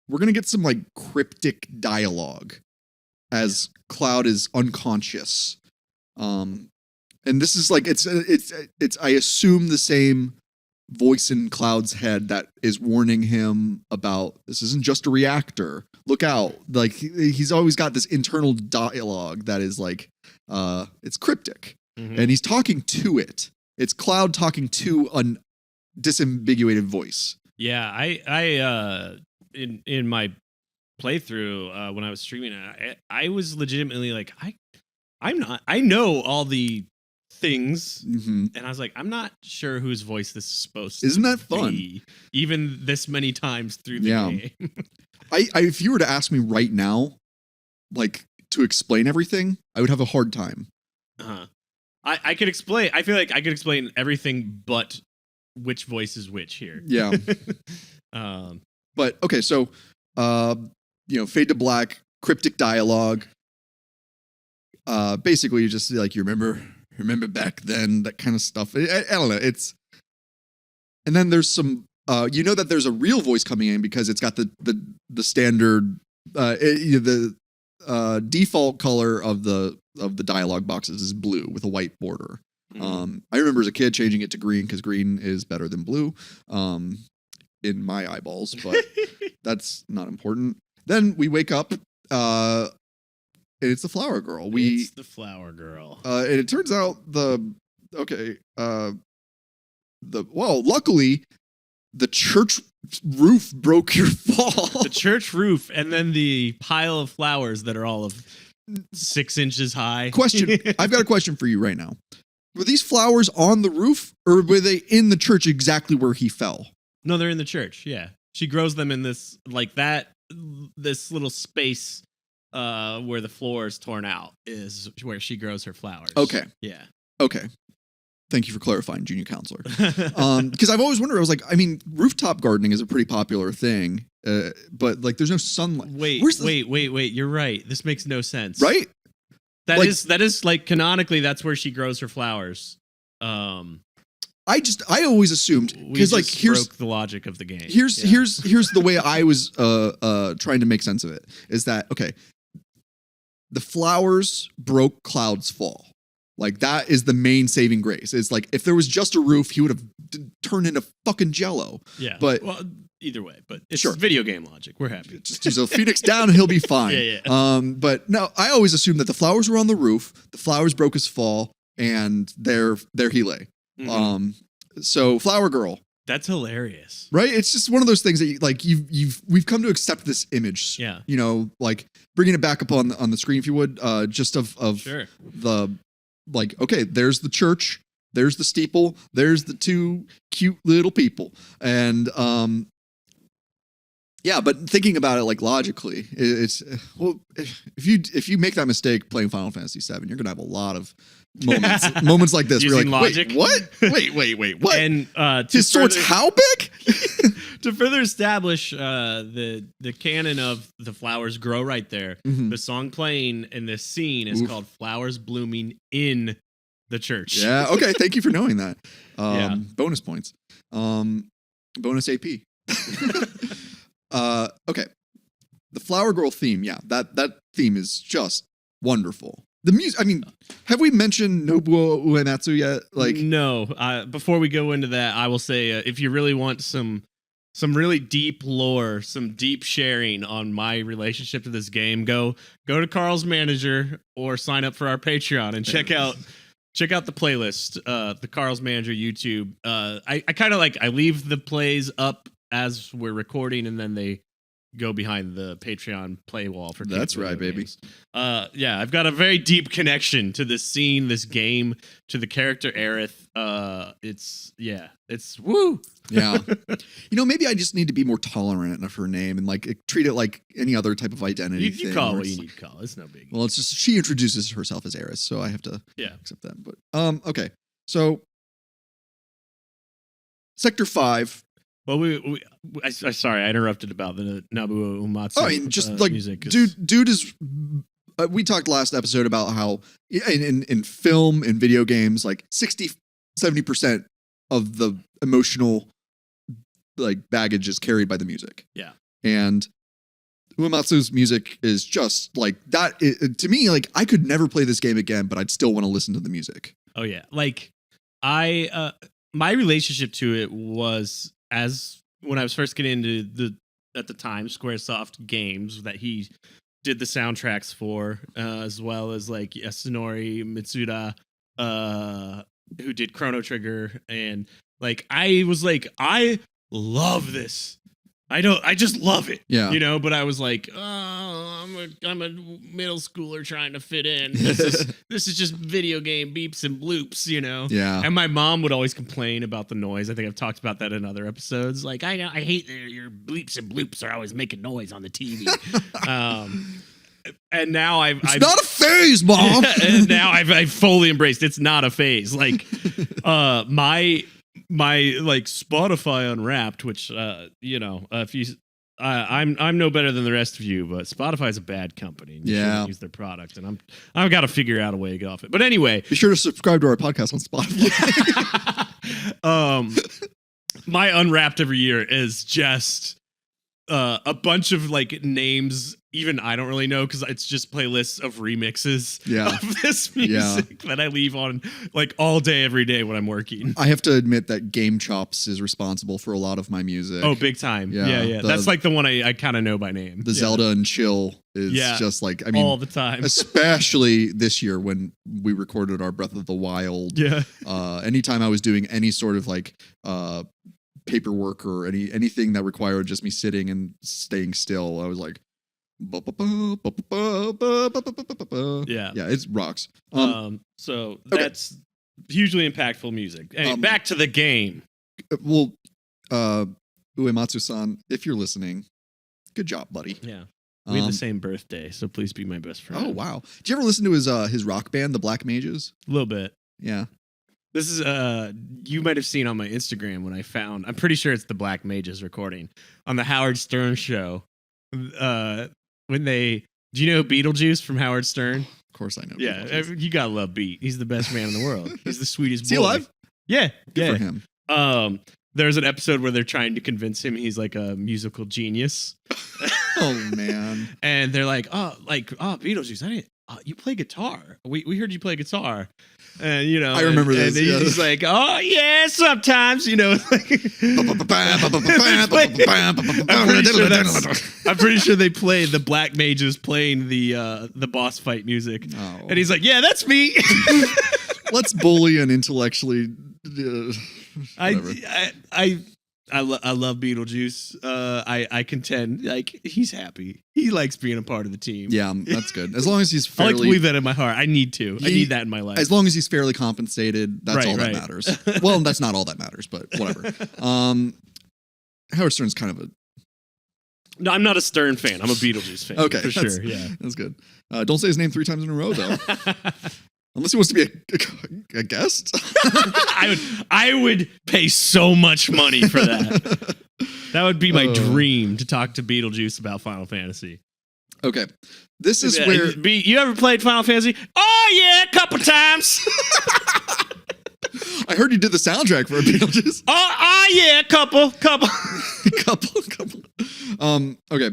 we're gonna get some like cryptic dialogue as Cloud is unconscious. And this is like it's I assume the same voice in Cloud's head that is warning him about this isn't just a reactor. Look out. Like he's always got this internal dialogue that is like it's cryptic. And he's talking to it. It's Cloud talking to a disambiguated voice. Yeah, I in my playthrough when I was streaming it, I was legitimately like, I know all the things, and I was like, I'm not sure whose voice this is supposed to. Isn't that fun? Be, even this many times through the game. I if you were to ask me right now, like to explain everything, I would have a hard time. I could explain. I feel like I could explain everything, but which voice is which here? Yeah. But okay, so fade to black, cryptic dialogue. Basically, you just like you remember back then, that kind of stuff. I don't know. And then there's some. That there's a real voice coming in because it's got the standard the default color of the dialogue boxes is blue with a white border. I remember as a kid changing it to green because green is better than blue in my eyeballs, but that's not important. Then we wake up and it's the flower girl. It's the flower girl. And it turns out luckily the church roof broke your fall. The church roof, and then the pile of flowers that are all of 6 inches high. Question. I've got a question for you right now. Were these flowers on the roof, or were they in the church exactly where he fell? No, they're in the church. Yeah, she grows them in this little space where the floor is torn out is where she grows her flowers. Okay. Yeah. Okay. Thank you for clarifying, junior counselor. Because I've always wondered, I was like, I mean, rooftop gardening is a pretty popular thing, but like there's no sunlight. Wait, you're right. This makes no sense. Right? That is like canonically that's where she grows her flowers. I always assumed because like here's broke the logic of the game. Here's the way I was trying to make sense of it is that okay, the flowers broke Cloud's fall. Like that is the main saving grace. It's like if there was just a roof, he would have turned into fucking Jello. Yeah, but either way, but it's video game logic. We're happy. Just use a phoenix down and he'll be fine. Yeah. But no, I always assumed that the flowers were on the roof. The flowers broke his fall, and there he lay. So flower girl. That's hilarious, right? It's just one of those things that we've come to accept this image. Yeah, like bringing it back up on the screen if you would, just of sure. The like okay, there's the church, there's the steeple, there's the two cute little people, and yeah, but thinking about it like logically, it's well, if you make that mistake playing Final Fantasy VII, you're gonna have a lot of moments like this. Using where logic. Wait, what? Wait, what? And his sword's how big? To further establish the canon of the flowers grow right there, the song playing in this scene is called "Flowers Blooming in the Church." Yeah. Okay. Thank you for knowing that. Yeah. Bonus points. Bonus AP. Okay. The Flower Girl theme. Yeah. That theme is just wonderful. The music. I mean, have we mentioned Nobuo Uematsu yet? Like, no. Before we go into that, I will say if you really want some really deep lore, some deep sharing on my relationship to this game, go to Carl's Manager or sign up for our Patreon and check out the playlist, the Carl's Manager YouTube. I kind of I leave the plays up as we're recording, and then they go behind the Patreon play wall for that's right, baby. Games. Yeah, I've got a very deep connection to this scene, this game, to the character Aerith. It's woo. Yeah. Maybe I just need to be more tolerant of her name and treat it like any other type of identity. You call it what you need to call it. It's no biggie. Well, it's just she introduces herself as Aerith, so I have to accept that. But okay. So Sector 5. Well, sorry, I interrupted about the Nobuo Uematsu. Oh, I mean, just music. Dude is. We talked last episode about how in film and video games, 60-70% of the emotional baggage is carried by the music. Yeah, and Uematsu's music is just like that. To me, like I could never play this game again, but I'd still want to listen to the music. Oh yeah, like my relationship to it was as when I was first getting into at the time Squaresoft games that he did the soundtracks for, as well as like Yasunori Mitsuda, who did Chrono Trigger, and like I was like, I love this. I just love it. Yeah. You know, but I was like, oh, I'm a middle schooler trying to fit in. This is just video game beeps and bloops, you know? Yeah. And my mom would always complain about the noise. I think I've talked about that in other episodes. Like, I hate that your bleeps and bloops are always making noise on the TV. And now I've not a phase, Mom. And now I've fully embraced it's not a phase. Like, my like Spotify Unwrapped, which you know, if you I'm no better than the rest of you, but Spotify's a bad company. And you shouldn't use their product, and I've got to figure out a way to get off it. But anyway, be sure to subscribe to our podcast on Spotify. My Unwrapped every year is just a bunch of like names. Even I don't really know because it's just playlists of remixes of this music that I leave on like all day, every day when I'm working. I have to admit that Game Chops is responsible for a lot of my music. Oh, big time. Yeah. That's like the one I kind of know by name. The Zelda and Chill is just like, I mean, all the time. Especially this year when we recorded our Breath of the Wild. Yeah. Anytime I was doing any sort of like paperwork or anything that required just me sitting and staying still, I was like, yeah, it rocks. So that's hugely impactful music. Anyway, back to the game. Well, Uematsu-san, if you're listening, good job, buddy. Yeah, we had the same birthday, so please be my best friend. Oh wow! Did you ever listen to his rock band, the Black Mages? A little bit. Yeah. This is you might have seen on my Instagram when I'm pretty sure it's the Black Mages recording on the Howard Stern show. Do you know Beetlejuice from Howard Stern? Of course I know. Yeah, you gotta love Beat. He's the best man in the world. He's the sweetest boy. Is he alive? Yeah, Good for him. There's an episode where they're trying to convince him he's like a musical genius. Oh man! And they're like, Beetlejuice, you play guitar. We heard you play guitar. And you know, I remember this. And he's like, "Oh yeah, sometimes." You know, I'm pretty sure they played the Black Mages playing the boss fight music, and he's like, "Yeah, that's me." Let's bully and intellectually. I love Beetlejuice. I contend like he's happy. He likes being a part of the team. Yeah, that's good. As long as he's fairly, I like to believe that in my heart. I need to. I need that in my life. As long as he's fairly compensated, that's all that matters. Well, that's not all that matters, but whatever. Howard Stern's kind of a. No, I'm not a Stern fan. I'm a Beetlejuice fan. Okay, for sure. Yeah, that's good. Don't say his name 3 times in a row though. Unless he wants to be a guest. I would pay so much money for that. That would be my dream to talk to Beetlejuice about Final Fantasy. Okay. This is where... You ever played Final Fantasy? Oh, yeah, a couple times. I heard you did the soundtrack for Beetlejuice. Oh yeah, couple. couple. Okay.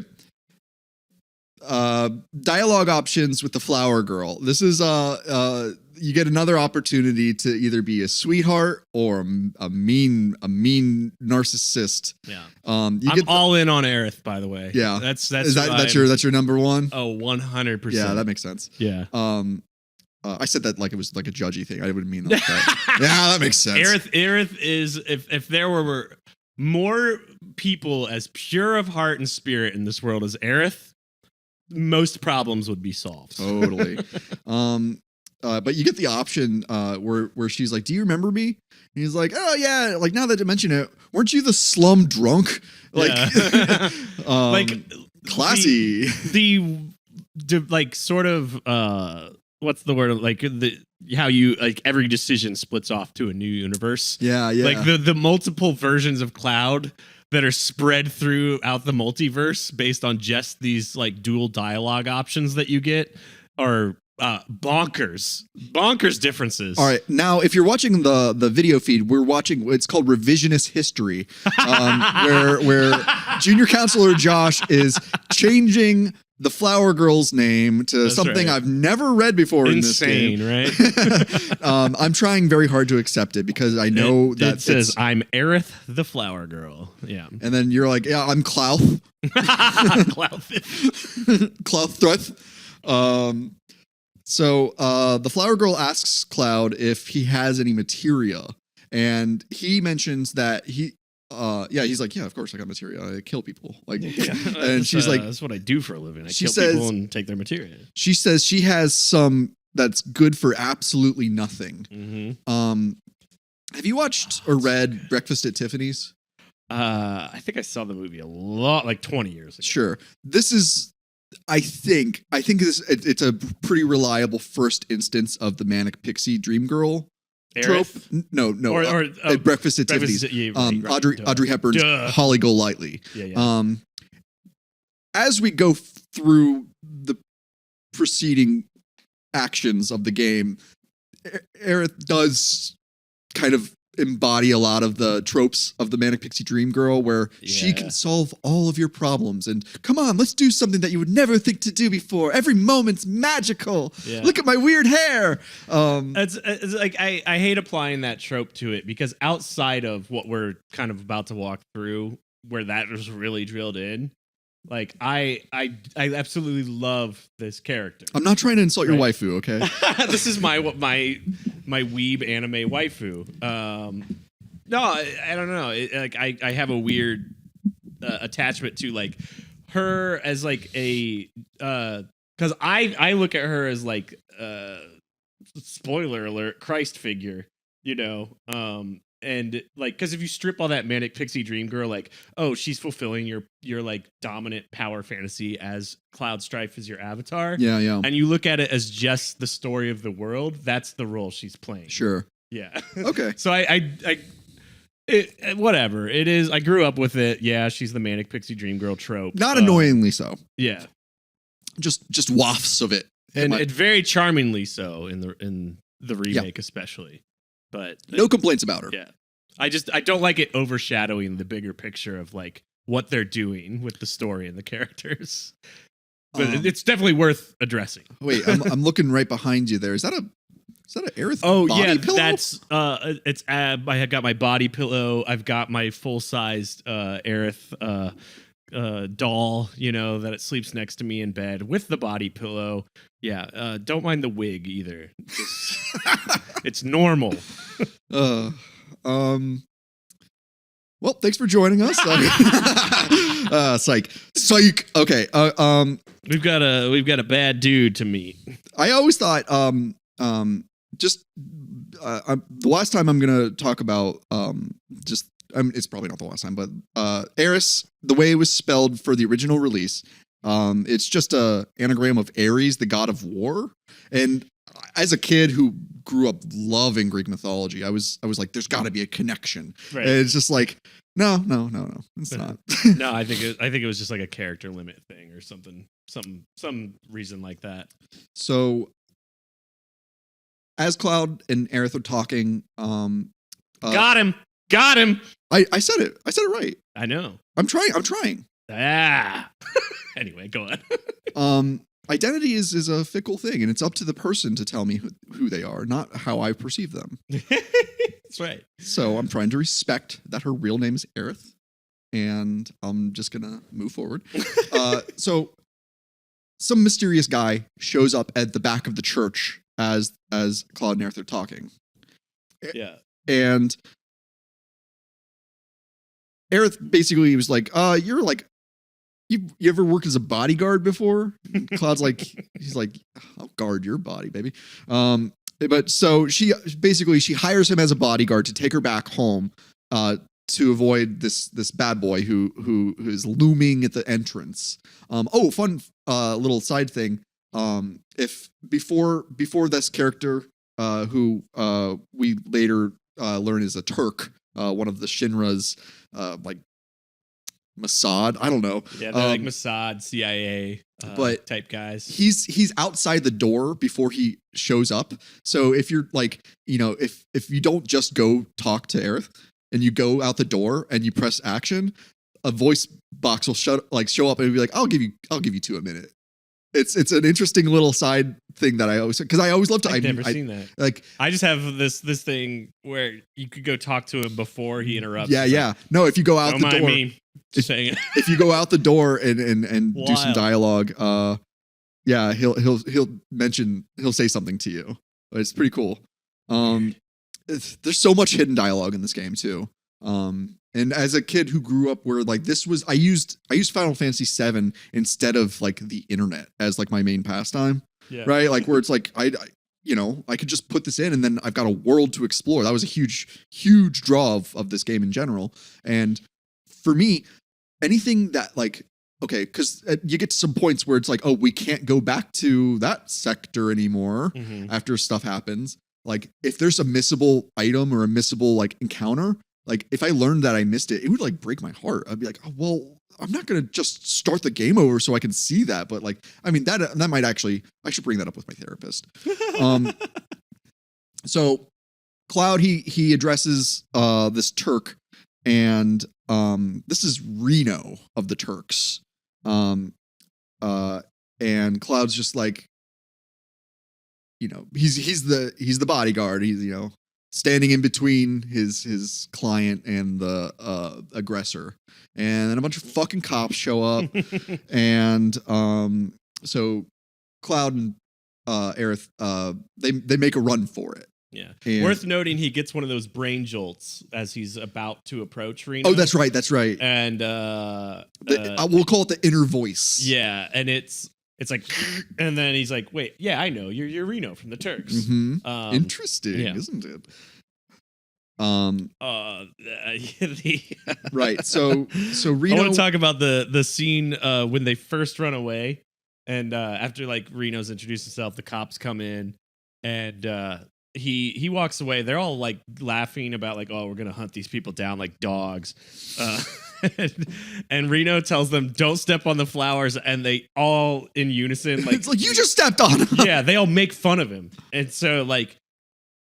Dialogue options with the flower girl. This is you get another opportunity to either be a sweetheart or a mean narcissist. Yeah. I'm all in on Aerith, by the way. Yeah. That's your number one? Oh, 100%. Yeah, that makes sense. Yeah. I said that like it was like a judgy thing. I wouldn't mean like that. Yeah, that makes sense. Aerith is if there were more people as pure of heart and spirit in this world as Aerith, most problems would be solved. Totally. But you get the option where she's like, "Do you remember me?" And he's like, "Oh yeah." Like now that you mention it, weren't you the slum drunk? Like, yeah. Like classy. The like sort of what's the word? Like how you like every decision splits off to a new universe. Yeah. Like the multiple versions of Cloud that are spread throughout the multiverse based on just these like dual dialogue options that you get are bonkers differences. All right, now if you're watching the video feed, we're watching. It's called Revisionist History, where Junior counselor Josh is changing the flower girl's name to That's something right. I've never read before in this game. Insane, right? I'm trying very hard to accept it because I know that it says, "I'm Aerith, the flower girl." Yeah. and then you're like, yeah, I'm Clouth. Clouththreth. So the flower girl asks Cloud if he has any materia, and he mentions that he's like, yeah, of course I got materia. I kill people. Like, and she's like, that's what I do for a living. I she kill says- people and take their materia. she says she has some that's good for absolutely nothing. Mm-hmm. Have you watched or read Breakfast at Tiffany's? I think I saw the movie a lot, like 20 years ago. Sure. This is, I think it's a pretty reliable first instance of the manic pixie dream girl trope. Aerith? No, Or at Breakfast at Breakfast Tiffany's. at- yeah, right. Audrey Hepburn's Duh. Holly Golightly. Yeah. As we go through the preceding actions of the game, Aerith does kind of embody a lot of the tropes of the manic pixie dream girl, where she Yeah. can solve all of your problems and come on, let's do something that you would never think to do before. Every moment's magical. Yeah. Look at my weird hair. It's like I hate applying that trope to it, because outside of what we're kind of about to walk through, where that was really drilled in, like I absolutely love this character. I'm not trying to insult your Right. waifu, okay? This is my weeb anime waifu. No, I don't know. I have a weird attachment to like her as like a because I look at her as like spoiler alert, Christ figure, you know. And like, because if you strip all that manic pixie dream girl, like, oh, she's fulfilling your like dominant power fantasy as Cloud Strife is your avatar. Yeah. And you look at it as just the story of the world, that's the role she's playing. Sure. Yeah. Okay. So whatever it is, I grew up with it. Yeah, she's the manic pixie dream girl trope. Not annoyingly so. Yeah, Just wafts of it. and very charmingly so in the remake, especially. But No complaints about her. yeah, I don't like it overshadowing the bigger picture of like what they're doing with the story and the characters. But it's definitely worth addressing. Wait, I'm looking right behind you there. Is that a Aerith Oh body yeah, pillow? that's it's I have got my body pillow. I've got my full sized Aerith doll, you know, that it sleeps next to me in bed with the body pillow. Yeah, don't mind the wig either. It's normal. Well, thanks for joining us. Psych. Okay. We've got a bad dude to meet. I always thought the last time I'm gonna talk about it's probably not the last time, but Eris, the way it was spelled for the original release, it's just a anagram of Ares, the god of war. And as a kid who grew up loving Greek mythology, I was like, there's got to be a connection. Right. And it's just like, no, it's not. No, I think it was just like a character limit thing or something, some reason like that. So, as Cloud and Aerith are talking, Got him. I said it right. I know. I'm trying. Ah. Anyway, go on. Identity is a fickle thing, and it's up to the person to tell me who they are, not how I perceive them. That's right. So I'm trying to respect that her real name is Aerith, and I'm just gonna move forward. So some mysterious guy shows up at the back of the church as Claude and Aerith are talking. Yeah. And Aerith basically was like, you're like, you ever worked as a bodyguard before? And Claude's like, he's like, I'll guard your body, baby. But so she hires him as a bodyguard to take her back home, to avoid this bad boy who is looming at the entrance. Fun little side thing. If before this character, who we later learn is a Turk, one of the Shinra's like Mossad, I don't know. Yeah, they're like Mossad, CIA, but type guys. He's outside the door before he shows up. So if you're like, if you don't just go talk to Aerith and you go out the door and you press action, a voice box will show up and be like, I'll give you 2 a minute. It's an interesting little side thing that I always love to. I've never seen that. Like, I just have this thing where you could go talk to him before he interrupts. Yeah. No, if you go out don't the mind door, me saying it. if you go out the door and do some dialogue, yeah, he'll say something to you. It's pretty cool. There's so much hidden dialogue in this game too. And as a kid who grew up where like this was, I used Final Fantasy VII instead of like the internet as like my main pastime, right? Like where it's like I could just put this in and then I've got a world to explore. That was a huge draw of this game in general. And for me, anything that like, okay, because you get to some points where it's like, oh, we can't go back to that sector anymore after stuff happens. Like if there's a missable item or a missable like encounter, like if I learned that I missed it, it would like break my heart. I'd be like, oh, well, I'm not going to just start the game over so I can see that. But like, I mean, that might actually, I should bring that up with my therapist. So Cloud, he addresses this Turk, and this is Reno of the Turks. And Cloud's just like, he's the bodyguard. He's, standing in between his client and the aggressor. And then a bunch of fucking cops show up. And so Cloud and Aerith, they make a run for it. Yeah. And worth noting, he gets one of those brain jolts as he's about to approach Reno. Oh, that's right. And we'll call it the inner voice. Yeah, and it's like, and then he's like, "Wait, yeah, I know you're Reno from the Turks." Mm-hmm. Interesting, isn't it? Right. So Reno. I want to talk about the scene when they first run away, and after like Reno's introduced himself, the cops come in, and he walks away. They're all like laughing about like, "Oh, we're gonna hunt these people down like dogs." And Reno tells them, "Don't step on the flowers," and they all in unison like, it's like, you just stepped on them. Yeah, they all make fun of him, and so like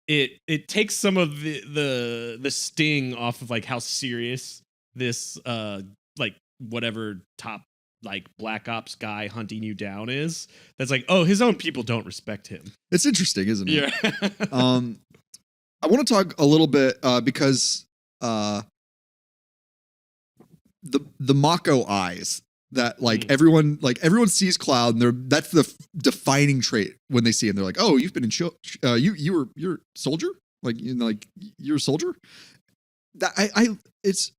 it takes some of the sting off of like how serious this like whatever top like Black Ops guy hunting you down is. That's like, oh, his own people don't respect him. It's interesting, isn't it? Yeah. I want to talk a little bit because the Mako eyes that like everyone sees Cloud, and that's the defining trait when they see him. They're like, "Oh, you've been in you're a soldier? Like you're a soldier?" That it's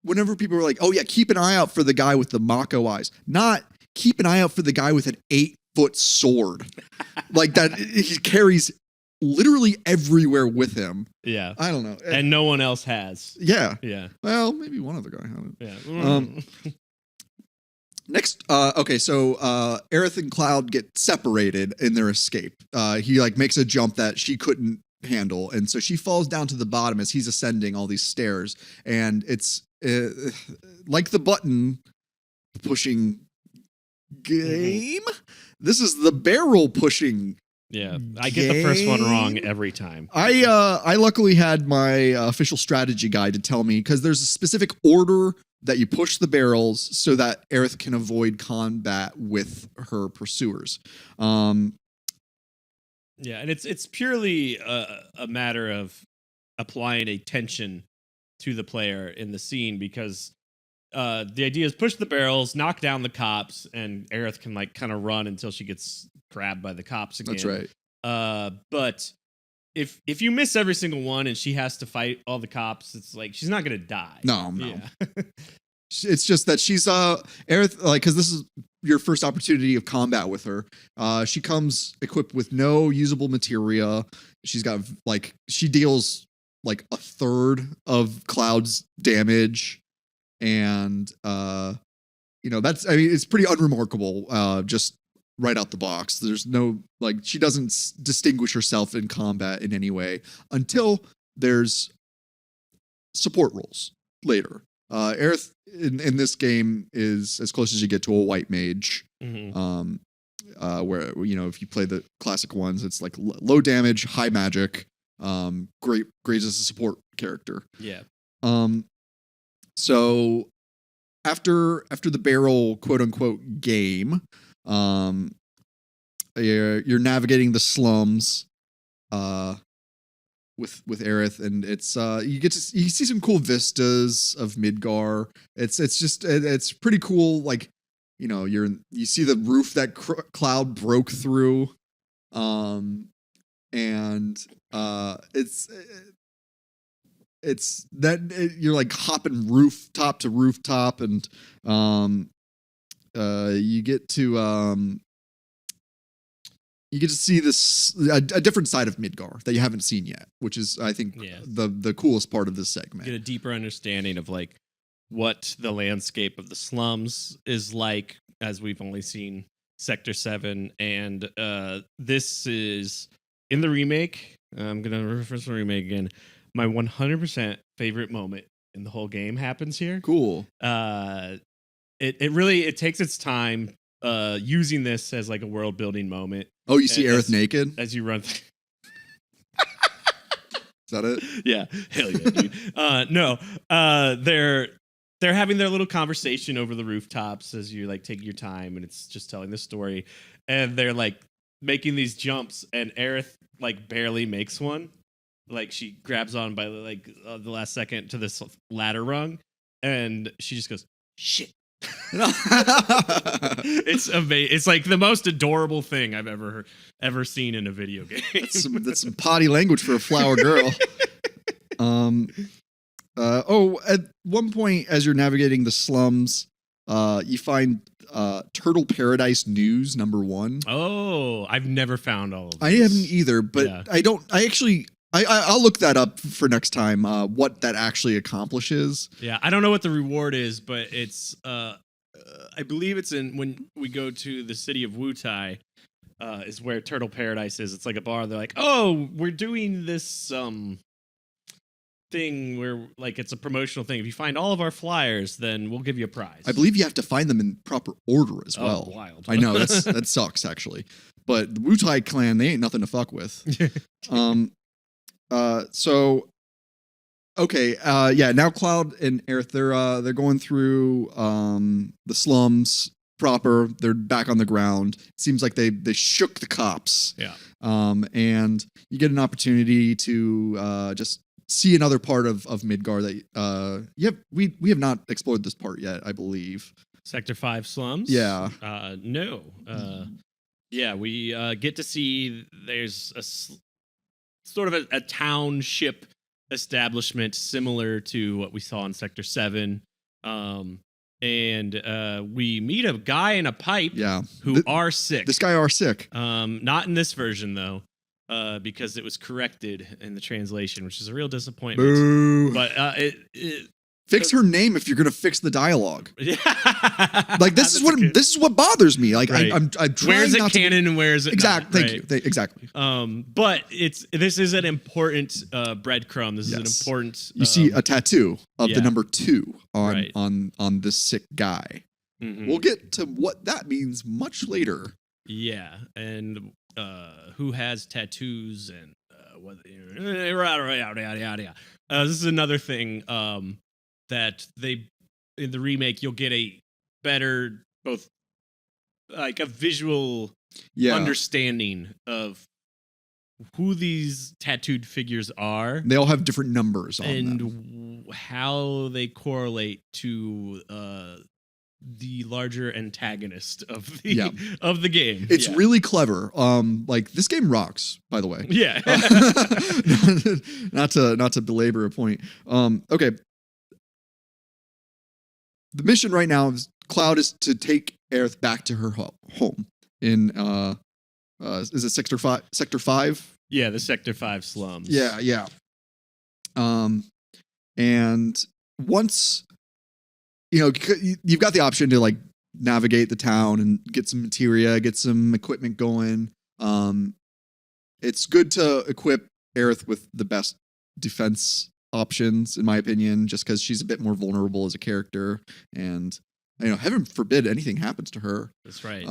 whenever people are like, "Oh yeah, keep an eye out for the guy with the Mako eyes," not keep an eye out for the guy with an 8-foot sword, like that he carries literally everywhere with him. Yeah. I don't know. And no one else has. Yeah. Yeah. Well, maybe one other guy had it. Yeah. Next, okay, so Aerith and Cloud get separated in their escape. He like makes a jump that she couldn't handle, and so she falls down to the bottom as he's ascending all these stairs. And it's like the button pushing game. This is the barrel pushing. Yeah, I get the first one wrong every time. I luckily had my official strategy guide to tell me, because there's a specific order that you push the barrels so that Aerith can avoid combat with her pursuers. Yeah, and it's purely a matter of applying a tension to the player in the scene, because the idea is push the barrels, knock down the cops, and Aerith can like kind of run until she gets grabbed by the cops again. That's right. But if you miss every single one and she has to fight all the cops, it's like she's not gonna die. No. Yeah. It's just that she's Aerith, like, because this is your first opportunity of combat with her. She comes equipped with no usable materia. She's got like, she deals like a third of Cloud's damage, and that's, I mean, it's pretty unremarkable. Just right out the box. There's no, like, she doesn't distinguish herself in combat in any way until there's support roles later. Aerith in this game is as close as you get to a white mage. Mm-hmm. Where, if you play the classic ones, it's like low damage, high magic, great as a support character. Yeah. So after the barrel quote unquote game, um, you're navigating the slums, with Aerith, and it's you see some cool vistas of Midgar. It's pretty cool. Like, you see the roof that Cloud broke through, and you're like hopping rooftop to rooftop, and you get to see this a different side of Midgar that you haven't seen yet, which is, I think, the coolest part of this segment. Get a deeper understanding of like what the landscape of the slums is like, as we've only seen Sector 7, and this is in the remake. I'm gonna reference the remake again. My 100% favorite moment in the whole game happens here. Cool. It really takes its time using this as like a world building moment. Oh, you see Aerith naked as you run. Is that it? Yeah, hell yeah, dude. No, they're having their little conversation over the rooftops as you like take your time, and it's just telling the story, and they're like making these jumps, and Aerith like barely makes one. Like she grabs on by like the last second to this ladder rung, and she just goes, "Shit." It's amazing. It's like the most adorable thing I've ever seen in a video game. That's some potty language for a flower girl. At one point, as you're navigating the slums, you find Turtle Paradise News #1. Oh, I've never found all of this. I haven't either, but yeah. I'll look that up for next time, what that actually accomplishes. Yeah, I don't know what the reward is, but it's I believe it's when we go to the city of Wutai, is where Turtle Paradise is. It's like a bar. They're like, "Oh, we're doing this thing where like it's a promotional thing. If you find all of our flyers, then we'll give you a prize." I believe you have to find them in proper order as well. Wild. I know that sucks actually, but the Wutai clan, they ain't nothing to fuck with. Now Cloud and Aerith, they're going through the slums proper. They're back on the ground. It seems like they shook the cops. Yeah. And you get an opportunity to just see another part of Midgar that we have not explored this part yet, I believe. Sector 5 slums? Yeah. No. We get to see there's a sort of a township establishment similar to what we saw in Sector 7. And we meet a guy in a pipe who are sick. This guy are sick. Not in this version, though, because it was corrected in the translation, which is a real disappointment. Boo. But fix her name if you're gonna fix the dialogue. Yeah. Like this is what bothers me. Like right. I'm trying where is it not canon and where is it exactly? not? Thank you. Exactly. But this is an important breadcrumb. This is an important. You see a tattoo of the number 2 right. on this sick guy. Mm-hmm. We'll get to what that means much later. Yeah, and who has tattoos and what? This is another thing. That they in the remake you'll get a better both like a visual understanding of who these tattooed figures are. They all have different numbers on and them. How they correlate to the larger antagonist of the game. It's really clever. Like this game rocks, by the way. Yeah. Not to belabor a point. Okay. The mission right now is Cloud is to take Aerith back to her home in is it Sector 5? Sector 5? Yeah, the Sector 5 slums. Yeah. And once you've got the option to like navigate the town and get some materia, get some equipment going. It's good to equip Aerith with the best defense options, in my opinion, just because she's a bit more vulnerable as a character, and heaven forbid anything happens to her. That's right.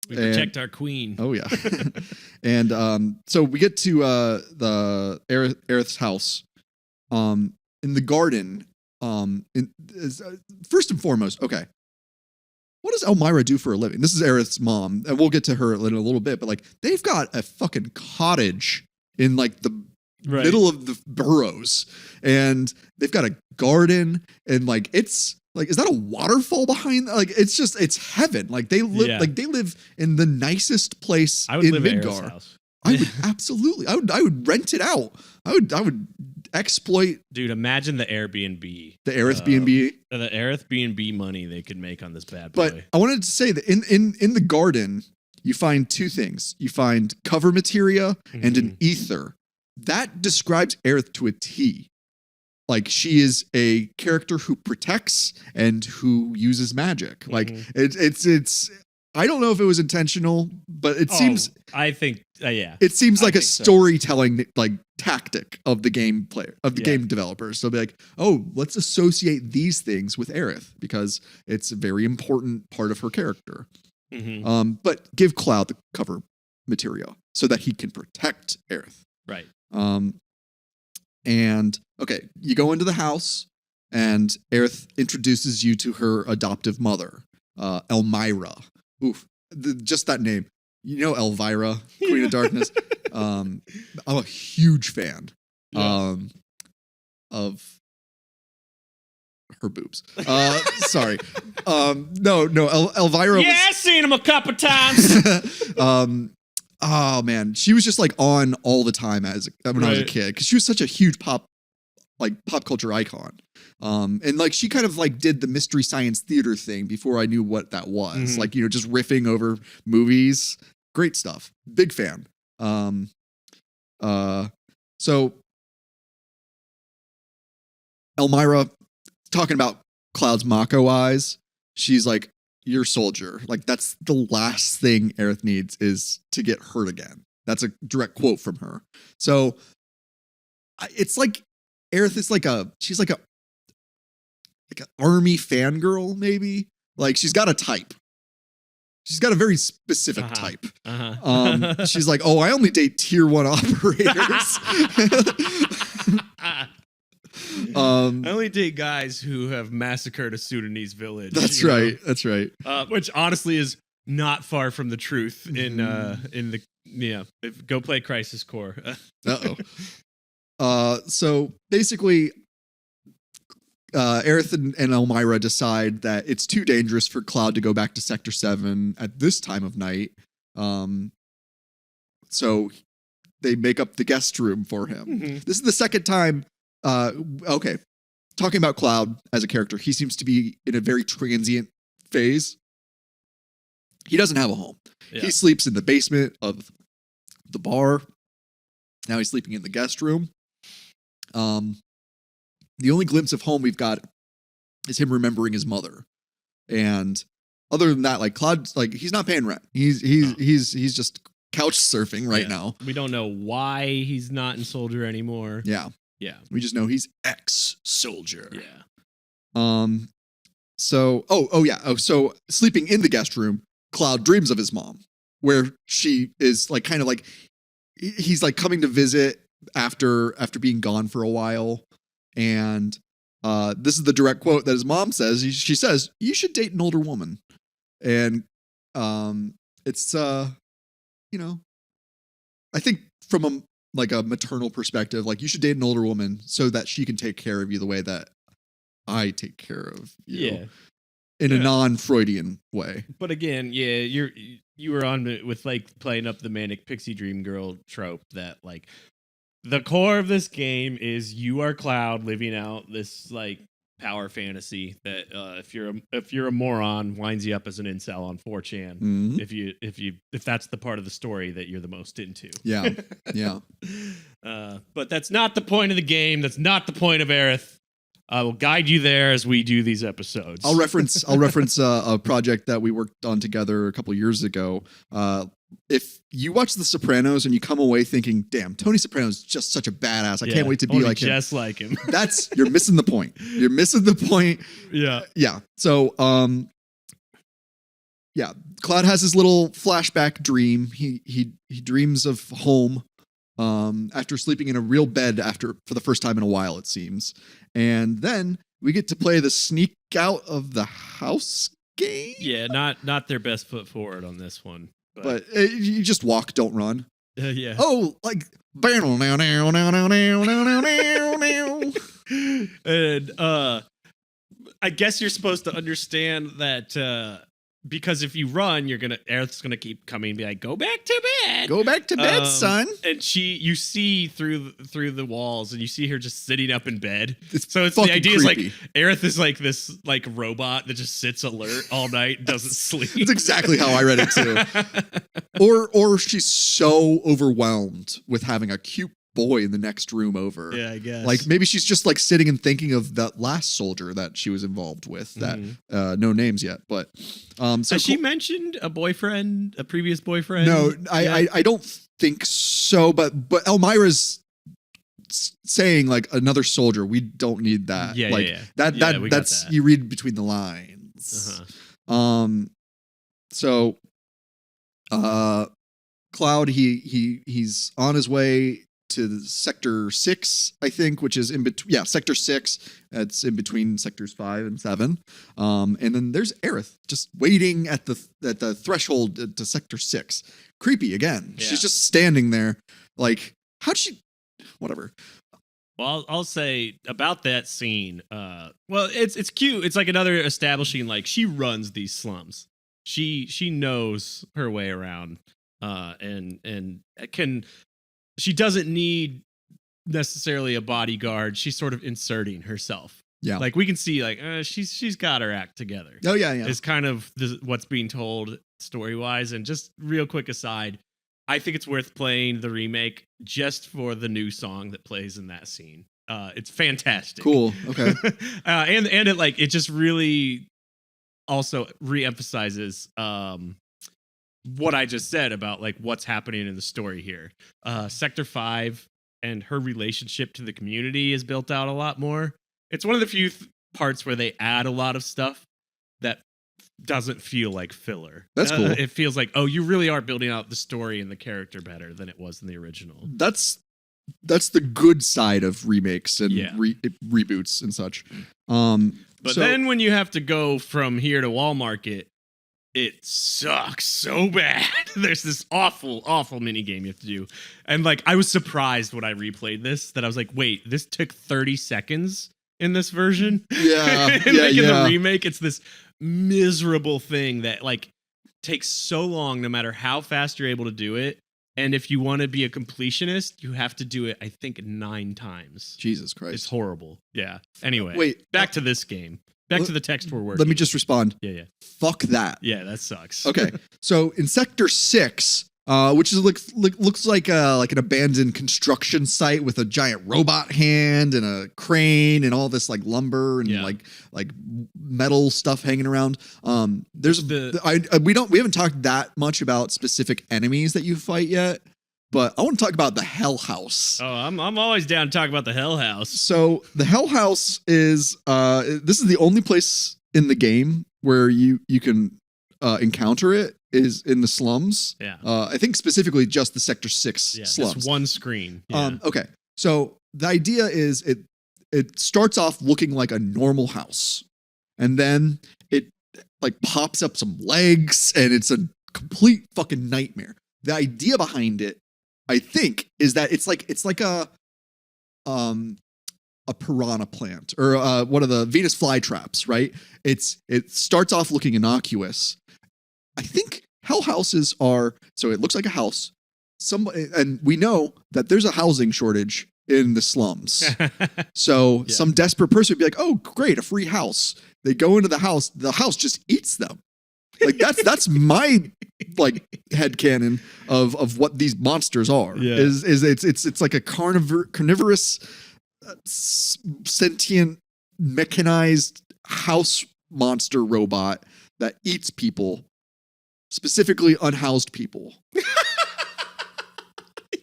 We protect our queen. Oh yeah. And so we get to the Aerith's house. In the garden, First and foremost, okay. What does Elmira do for a living? This is Aerith's mom, and we'll get to her in a little bit, but like they've got a fucking cottage in like the middle of the burrows, and they've got a garden, and like it's like, is that a waterfall behind? Like it's heaven. Like they live in the nicest place I would in live at Aerith's Midgar. house. I would absolutely. I would rent it out. I would exploit. Dude, imagine the Airbnb. The Aerith B&B. The Aerith B&B money they could make on this bad boy. But I wanted to say that in the garden, you find two things. You find cover materia and an ether. That describes Aerith to a T. Like she is a character who protects and who uses magic. Like it's I don't know if it was intentional, but it seems. I think, yeah. It seems like a storytelling like tactic of the game player game developers. So be like, oh, let's associate these things with Aerith because it's a very important part of her character. But give Cloud the cover material so that he can protect Aerith. Right. And okay, you go into the house, and Aerith introduces you to her adoptive mother, Elmira. Oof, just that name. You know Elvira, Queen of Darkness. I'm a huge fan of her boobs. Sorry. No, Elvira. Yeah, I've seen him a couple times. Oh man, she was just like on all the time when I was a kid because she was such a huge pop culture icon. And like she kind of like did the Mystery Science Theater thing before I knew what that was. Like, you know, just riffing over movies. Great stuff. Big fan. So Elmira talking about Cloud's Mako eyes. She's like, your soldier. Like that's the last thing Aerith needs is to get hurt again. That's a direct quote from her. So it's like Aerith is she's like an army fangirl, maybe. Like she's got a type. She's got a very specific type. She's like, oh, I only date tier 1 operators. I only date guys who have massacred a Sudanese village. That's right. That's right. Which honestly is not far from the truth in the go play Crisis Core. So basically, Aerith and Elmira decide that it's too dangerous for Cloud to go back to Sector 7 at this time of night. So they make up the guest room for him. This is the second time. Okay. Talking about Cloud as a character, he seems to be in a very transient phase. He doesn't have a home. Yeah. He sleeps in the basement of the bar. Now he's sleeping in the guest room. The only glimpse of home we've got is him remembering his mother. And other than that, like Cloud, like he's not paying rent. He's just couch surfing right now. We don't know why he's not in Soldier anymore. Yeah. Yeah. We just know he's ex-soldier. Yeah. So so sleeping in the guest room, Cloud dreams of his mom, where she is like kind of like he's like coming to visit after being gone for a while. And this is the direct quote that his mom says. She says, "You should date an older woman." And it's you know, I think from a maternal perspective, like you should date an older woman so that she can take care of you the way that I take care of you. In a non-Freudian way. But again, you were on with like playing up the manic pixie dream girl trope that like the core of this game is you are Cloud living out this like power fantasy that if you're a moron winds you up as an incel on 4chan if that's the part of the story that you're the most into. Yeah. But that's not the point of the game. That's not the point of Aerith. I will guide you there as we do these episodes. I'll reference a project that we worked on together a couple years ago. If you watch The Sopranos and you come away thinking, damn, Tony Soprano's just such a badass. I can't wait to be like him. Just like him. You're missing the point. You're missing the point. Yeah. Yeah. So, Cloud has his little flashback dream. He dreams of home after sleeping in a real bed for the first time in a while, it seems. And then we get to play the sneak out of the house game. Yeah, not their best foot forward on this one. But you just walk, don't run. Yeah. Oh, like. And I guess you're supposed to understand that because if you run, Aerith's gonna keep coming and be like, go back to bed. Go back to bed, son. And you see through the walls and you see her just sitting up in bed. So it's fucking the idea creepy. is like Aerith is like this like robot that just sits alert all night and doesn't sleep. That's exactly how I read it too. Or she's so overwhelmed with having a cute boy in the next room over. Yeah, I guess. Like maybe she's just like sitting and thinking of that last soldier that she was involved with. That no names yet, but so has she mentioned a previous boyfriend? No, I don't think so. But Elmira's saying like another soldier. We don't need that. Yeah, like yeah. That's that. You read between the lines. So Cloud he's on his way to Sector 6, I think, which is in between. Yeah, Sector 6. It's in between Sectors 5 and 7. And then there's Aerith just waiting at the threshold to Sector 6. Creepy again. Yeah. She's just standing there, like, how'd she? Whatever. Well, I'll say about that scene. Well, it's cute. It's like another establishing like she runs these slums. She knows her way around, and can. She doesn't need necessarily a bodyguard. She's sort of inserting herself. Yeah, like we can see, like she's got her act together. Oh yeah. It's kind of what's being told story wise. And just real quick aside, I think it's worth playing the remake just for the new song that plays in that scene. It's fantastic. Cool. Okay. and it just really also reemphasizes what I just said about like what's happening in the story here. Sector 5 and her relationship to the community is built out a lot more. It's one of the few parts where they add a lot of stuff that doesn't feel like filler. That's cool. It feels like, oh, you really are building out the story and the character better than it was in the original. That's the good side of remakes and reboots and such. But then when you have to go from here to Wall Market, it sucks so bad. There's this awful mini game you have to do. And like, I was surprised when I replayed this that I was like, wait, this took 30 seconds in this version? Yeah. In the remake, it's this miserable thing that like takes so long no matter how fast you're able to do it. And if you want to be a completionist, you have to do it, I think, 9 times. Jesus Christ. It's horrible. Yeah. Anyway, wait, back to this game. Back to the text we're working. Let me just respond. Yeah. Fuck that. Yeah, that sucks. Okay. So in Sector 6, which is looks like an abandoned construction site with a giant robot hand and a crane and all this like lumber and like metal stuff hanging around. There's we haven't talked that much about specific enemies that you fight yet, but I want to talk about the Hell House. Oh, I'm always down to talk about the Hell House. So the Hell House is this is the only place in the game where you can encounter it is in the slums. Yeah. I think specifically just the Sector 6 slums. Just one screen. Yeah. Okay. So the idea is it starts off looking like a normal house, and then it like pops up some legs, and it's a complete fucking nightmare. The idea behind it, I think, is that it's like a piranha plant or one of the Venus flytraps, right? It starts off looking innocuous. I think hell houses are, so it looks like a house. And we know that there's a housing shortage in the slums. So some desperate person would be like, oh, great, a free house. They go into the house just eats them. Like that's my like headcanon of what these monsters are. Yeah. Is it's like a carnivorous sentient mechanized house monster robot that eats people. Specifically unhoused people.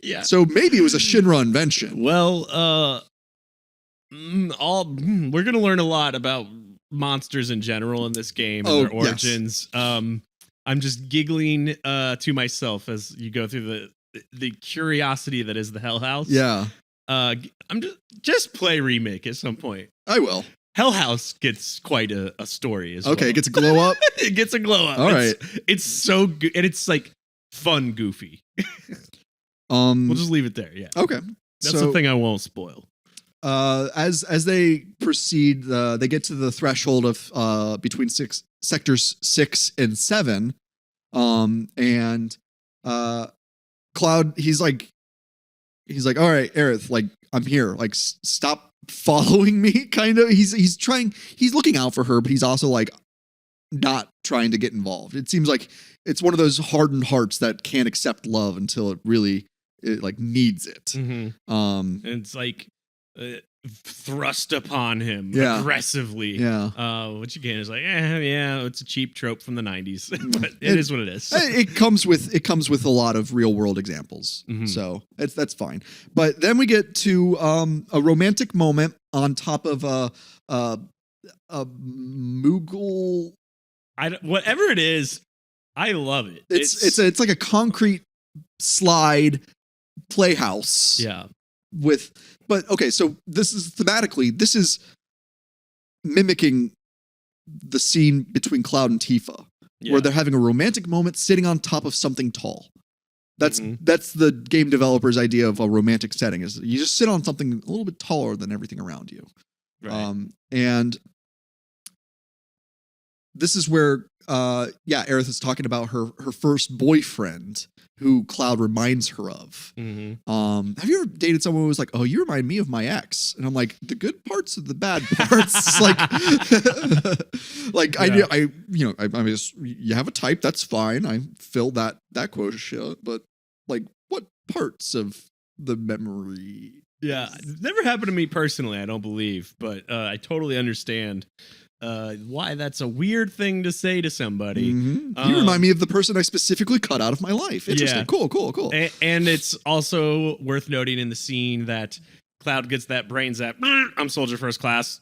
Yeah. So maybe it was a Shinra invention. Well, we're gonna learn a lot about monsters in general in this game and their origins. Yes. I'm just giggling to myself as you go through the curiosity that is the Hell House. Yeah. I'm just play remake at some point. I will. Hell House gets quite a story as well. Okay, it gets a glow up. It gets a glow up. All right. It's so good, and it's like fun, goofy. We'll just leave it there. Yeah. Okay. That's the thing I won't spoil. As they proceed, they get to the threshold of between sectors 6 and 7, and Cloud, he's like, all right, Aerith, like, I'm here, like, stop following me, kind of. He's looking out for her, but he's also like not trying to get involved. It seems like it's one of those hardened hearts that can't accept love until it like needs it. Mm-hmm. And it's like thrust upon him aggressively. Yeah. Which again is like, yeah, it's a cheap trope from the 90s, but it is what it is. It comes with a lot of real world examples, so that's fine. But then we get to a romantic moment on top of a Moogle. Whatever it is, I love it. It's like a concrete slide playhouse. Yeah. But okay, so this is mimicking the scene between Cloud and Tifa, where they're having a romantic moment sitting on top of something tall. That's the game developer's idea of a romantic setting, is you just sit on something a little bit taller than everything around you. Right. And this is where Aerith is talking about her first boyfriend, who Cloud reminds her of. Have you ever dated someone who was like, "Oh, you remind me of my ex," and I'm like, the good parts or the bad parts? I just, you have a type, that's fine. I fill that quotient, but like, what parts of the memory? Yeah, it never happened to me personally, I don't believe, but I totally understand why that's a weird thing to say to somebody. You remind me of the person I specifically cut out of my life. Interesting. Yeah. Cool. And it's also worth noting in the scene that Cloud gets that brain zap. I'm Soldier First Class.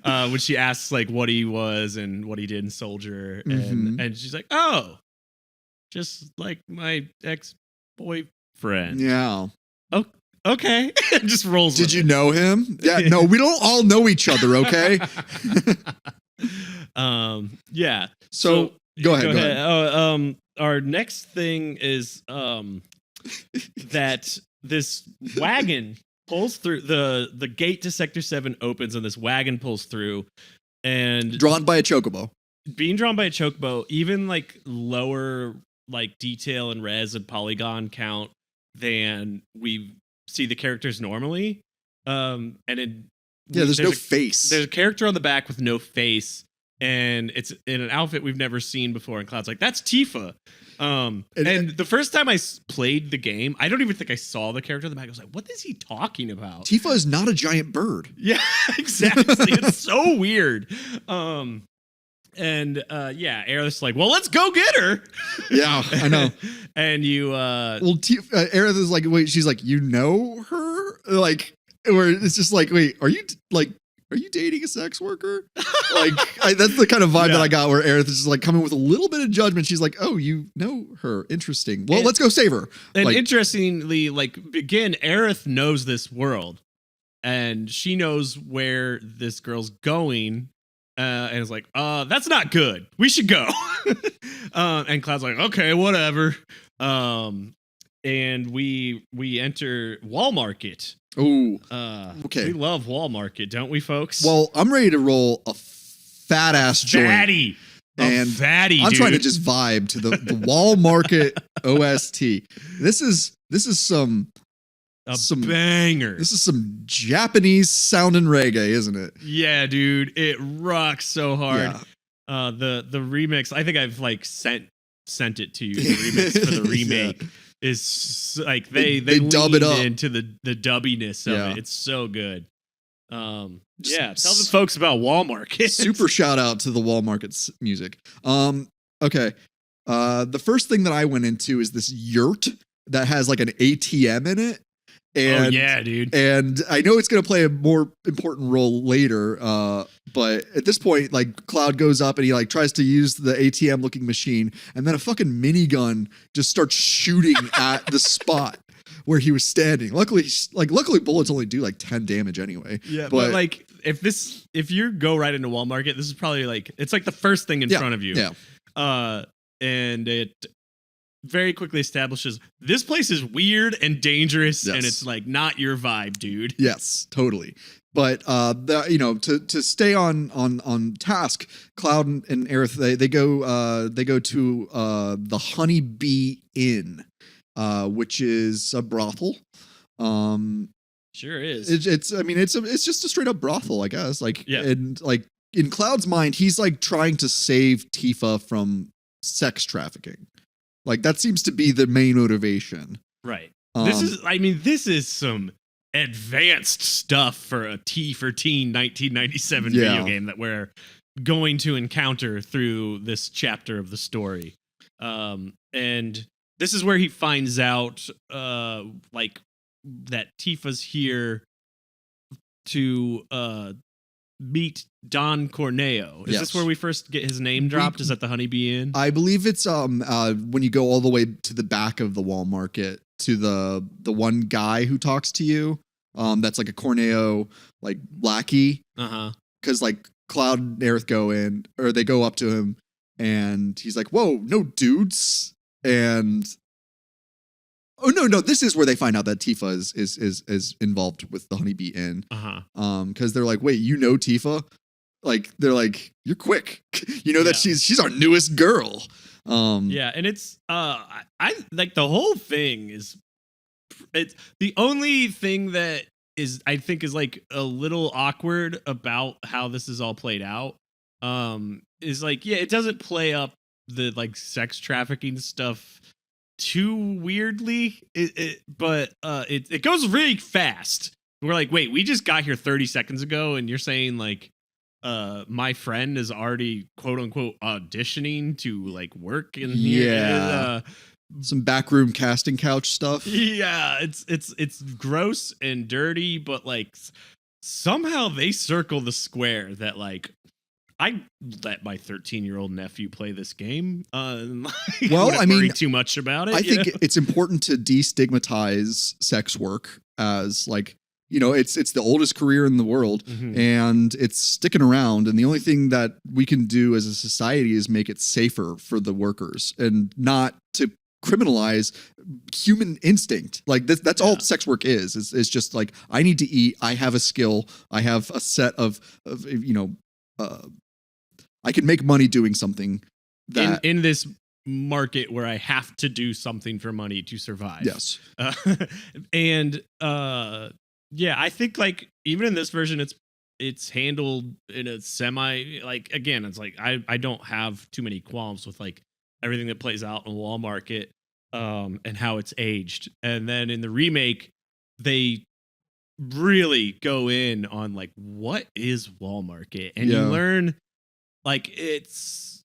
When she asks like what he was and what he did in Soldier, and she's like, "Oh, just like my ex-boyfriend." Yeah. Oh, okay. Just rolls. Did you know him? Yeah. No, we don't all know each other. Okay. Yeah. So go ahead. Our next thing is that this wagon pulls through the gate to Sector 7 opens, and this wagon pulls through, and drawn by a chocobo. Being drawn by a chocobo, even like lower like detail and res and polygon count than we see the characters normally. There's no face. There's a character on the back with no face, and it's in an outfit we've never seen before. And Cloud's like, "That's Tifa." And the first time I played the game, I don't even think I saw the character on the back. I was like, "What is he talking about?" Tifa is not a giant bird. Yeah, exactly. It's so weird. Aerith's like, "Well, let's go get her." Yeah, I know. And you, Aerith is like, wait, she's like, "You know her?" Like, where it's just like, wait, are you dating a sex worker? Like, that's the kind of vibe that I got, where Aerith is just like coming with a little bit of judgment. She's like, "Oh, you know her? Interesting. Well, let's go save her." And interestingly, like, again, Aerith knows this world, and she knows where this girl's going. And it's like, that's not good. We should go. And Cloud's like, "Okay, whatever." And we enter Wall Market. Oh, okay. We love Wall Market, don't we, folks? Well, I'm ready to roll a fat ass joint. Fatty. And fatty, I'm trying to just vibe to the Wall Market OST. This is some banger. This is some Japanese sounding reggae, isn't it? Yeah, dude. It rocks so hard. Yeah. The remix, I think I've like sent it to you. The remix for the remake is like they dub it up into the dubbiness of it. It's so good. Tell the folks about Wall Market. Super shout out to the Wall Market's music. Okay. The first thing that I went into is this yurt that has like an ATM in it. And, dude. And I know it's going to play a more important role later, but at this point, like, Cloud goes up and he like tries to use the ATM looking machine, and then a fucking minigun just starts shooting at the spot. where he was standing. Luckily, bullets only do like 10 damage anyway. Yeah, but like if you go right into Wall Market, this is probably like it's like the first thing in front of you. Yeah. And it very quickly establishes this place is weird and dangerous, and it's like not your vibe, dude. Yes, totally. But to stay on task, Cloud and Aerith they go to the Honey Bee Inn, which is a brothel. Sure is. It's just a straight up brothel, I guess. And like in Cloud's mind, he's like trying to save Tifa from sex trafficking. Like that seems to be the main motivation. Right. This is some advanced stuff for a T for Teen 1997 video game that we're going to encounter through this chapter of the story. And this is where he finds out like that Tifa's here to meet Don Corneo. Is this where we first get his name dropped? Is that the Honeybee Inn? I believe it's when you go all the way to the back of the Wall Market to the one guy who talks to you. That's like a Corneo like lackey. Because like Cloud and Aerith they go up to him and he's like, "Whoa, no dudes!" And oh no, this is where they find out that Tifa is involved with the Honeybee Inn. Because they're like, "Wait, you know Tifa?" Like they're like, "You're quick. You know that she's our newest girl." And it's I like the whole thing is it's the only thing that is I think is like a little awkward about how this is all played out. Is like it doesn't play up the like sex trafficking stuff too weirdly, but it goes really fast. We're like, wait, we just got here 30 seconds ago, and you're saying like, my friend is already quote unquote auditioning to like work in here. Some backroom casting couch stuff. Yeah, it's gross and dirty, but like somehow they circle the square that like I let my 13-year-old nephew play this game. Well, I mean, too much about it. I think it's important to destigmatize sex work as like, it's the oldest career in the world and it's sticking around. And the only thing that we can do as a society is make it safer for the workers and not to criminalize human instinct. Like that's all sex work is just like, I need to eat. I have a skill. I have a set of I can make money doing something that in this market where I have to do something for money to survive. Yes. I think like even in this version, it's handled in a semi like again, it's like I don't have too many qualms with like everything that plays out in Wall Market and how it's aged. And then in the remake, they really go in on like what is Wall Market, and you learn like it's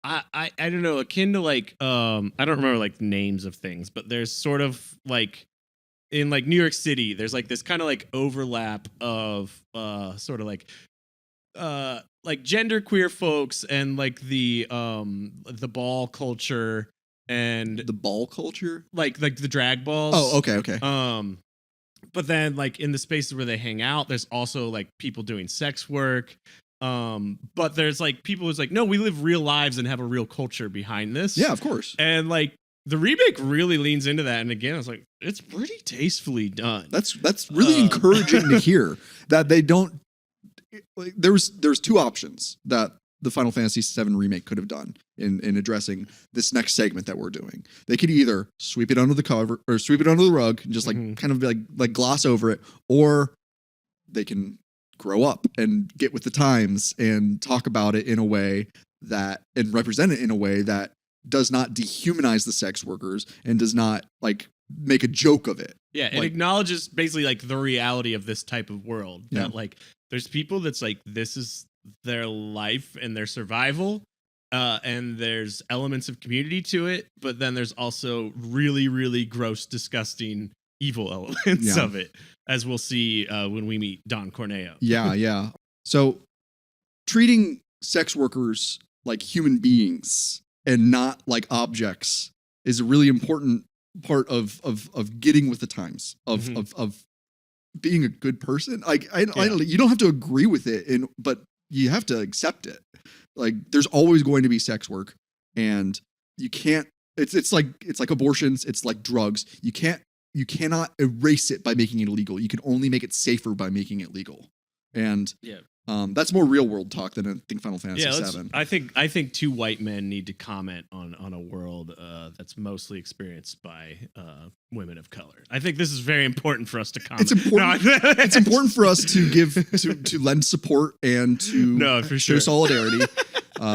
I don't know, akin to like I don't remember like names of things, but there's sort of like in like New York City, there's like this kind of like overlap of sort of like genderqueer folks and like the ball culture and the ball culture, like the drag balls. Oh, okay. But then like in the spaces where they hang out, there's also like people doing sex work. But there's like people who's like, no, we live real lives and have a real culture behind this. Yeah, of course. And like the remake really leans into that. And again, it's like, it's pretty tastefully done. That's really encouraging to hear that they don't. Like, there's two options that the Final Fantasy VII remake could have done in addressing this next segment that we're doing. They could either sweep it under the cover or sweep it under the rug and just like kind of like gloss over it, or they can grow up and get with the times and talk about it in a way that and represent it in a way that does not dehumanize the sex workers and does not like make a joke of it. Yeah, it acknowledges basically like the reality of this type of world. Yeah. That like there's people that's like this is their life and their survival, and there's elements of community to it, but then there's also really, really gross, disgusting, evil elements of it, as we'll see when we meet Don Corneo. Yeah. So treating sex workers like human beings and not like objects is a really important part of getting with the times of being a good person. Like you don't have to agree with it, but you have to accept it. Like there's always going to be sex work, and you can't. It's like abortions. It's like drugs. You cannot erase it by making it illegal. You can only make it safer by making it legal. And that's more real world talk than I think Final Fantasy VII. I think two white men need to comment on a world that's mostly experienced by women of color. I think this is very important for us to comment. It's important. It's important for us to give to lend support and to show solidarity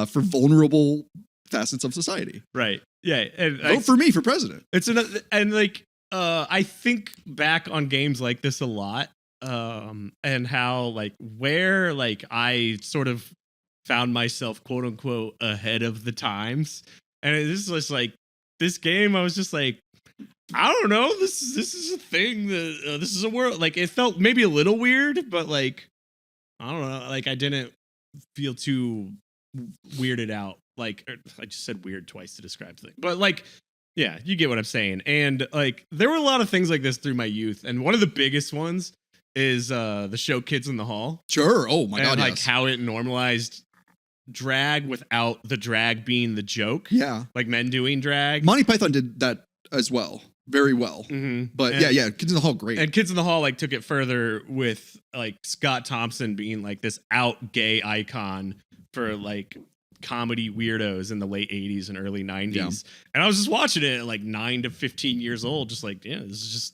for vulnerable facets of society. Right. Yeah. And vote for me for president. It's another, and like I think back on games like this a lot. And how like where like I sort of found myself quote unquote ahead of the times, and this was like this game I was just like, I don't know, this is a thing that this is a world. Like it felt maybe a little weird, but like I don't know, like I didn't feel too weirded out. Like I just said weird twice to describe the thing, but like yeah, you get what I'm saying. And like there were a lot of things like this through my youth, and one of the biggest ones is the show Kids in the Hall. Sure. Oh my god. Like yes. how it normalized drag without the drag being the joke. Yeah. Like men doing drag. Monty Python did that as well. Very well. Mm-hmm. But yeah, Kids in the Hall, great. And Kids in the Hall like took it further with like Scott Thompson being like this out gay icon for like comedy weirdos in the late 80s and early 90s. Yeah. And I was just watching it at like 9 to 15 years old, just like, yeah, this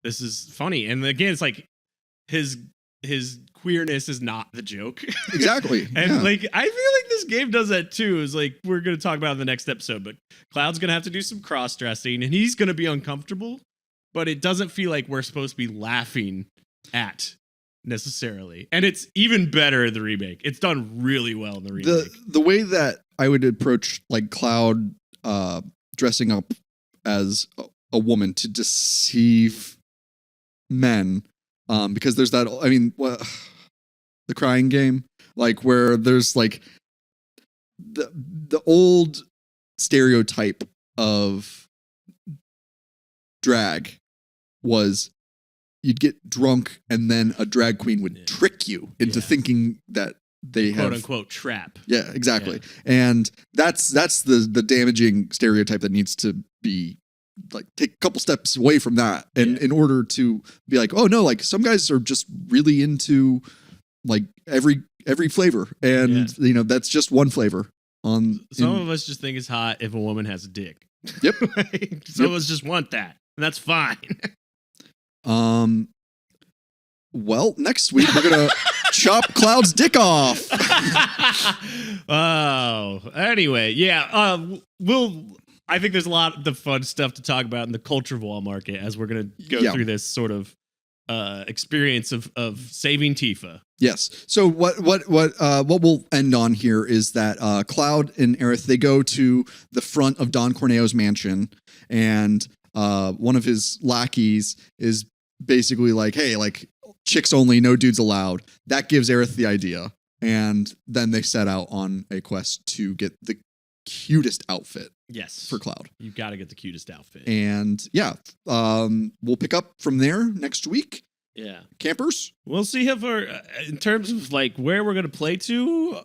is funny. And again, it's like his queerness is not the joke. Exactly. And like I feel like this game does that too. Is like we're gonna talk about in the next episode, but Cloud's gonna have to do some cross-dressing and he's gonna be uncomfortable, but it doesn't feel like we're supposed to be laughing at necessarily. And it's even better in the remake. It's done really well in the remake. The way that I would approach like Cloud dressing up as a woman to deceive men. Because there's that, I mean, the crying game, like where there's like the old stereotype of drag was you'd get drunk and then a drag queen would trick you into thinking that they quote unquote trap. Yeah, exactly. Yeah. And that's the damaging stereotype that needs to be like take a couple steps away from that, and in order to be like, oh no, like some guys are just really into like every flavor, and you know that's just one flavor. Some of us just think it's hot if a woman has a dick. Yep. Some of us just want that, and that's fine. Well, next week we're gonna chop Cloud's dick off. Oh, anyway, yeah. I think there's a lot of fun stuff to talk about in the culture war market as we're going to go through this sort of experience of saving Tifa. Yes. So what we'll end on here is that Cloud and Aerith, they go to the front of Don Corneo's mansion, and one of his lackeys is basically like, hey, like chicks only, no dudes allowed. That gives Aerith the idea. And then they set out on a quest to get the cutest outfit. Yes. For Cloud. You got to get the cutest outfit. And yeah, we'll pick up from there next week. Yeah. Campers? We'll see if in terms of like where we're going to play to,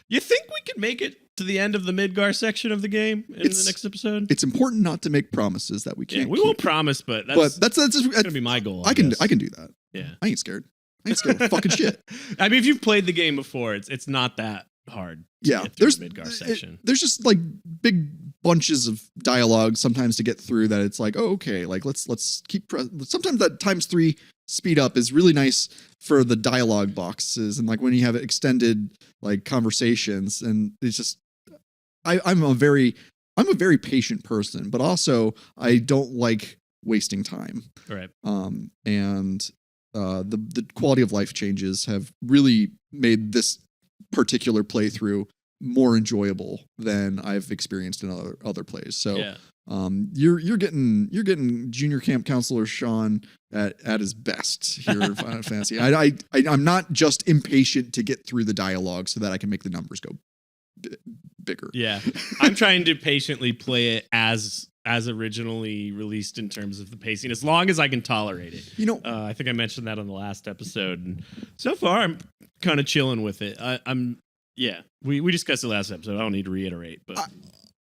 you think we can make it to the end of the Midgar section of the game in the next episode? It's important not to make promises that we can't keep. Won't promise, but that's going to be my goal. I can do that. Yeah. I ain't scared. I ain't scared of fucking shit. I mean, if you've played the game before, it's not that hard. There's the Midgar section. There's just like big bunches of dialogue sometimes to get through that it's like, oh, okay, like let's keep. Sometimes that × speed up is really nice for the dialogue boxes, and like when you have extended like conversations, and it's just I'm a very patient person, but also I don't like wasting time. Right. And the quality of life changes have really made this particular playthrough more enjoyable than I've experienced in other plays. So you're getting junior camp counselor Sean at his best here in Final Fantasy. I'm not just impatient to get through the dialogue so that I can make the numbers go bigger. Yeah. I'm trying to patiently play it as as originally released in terms of the pacing, as long as I can tolerate it. You know, I think I mentioned that on the last episode, and so far I'm kind of chilling with it. We discussed it last episode. I don't need to reiterate, but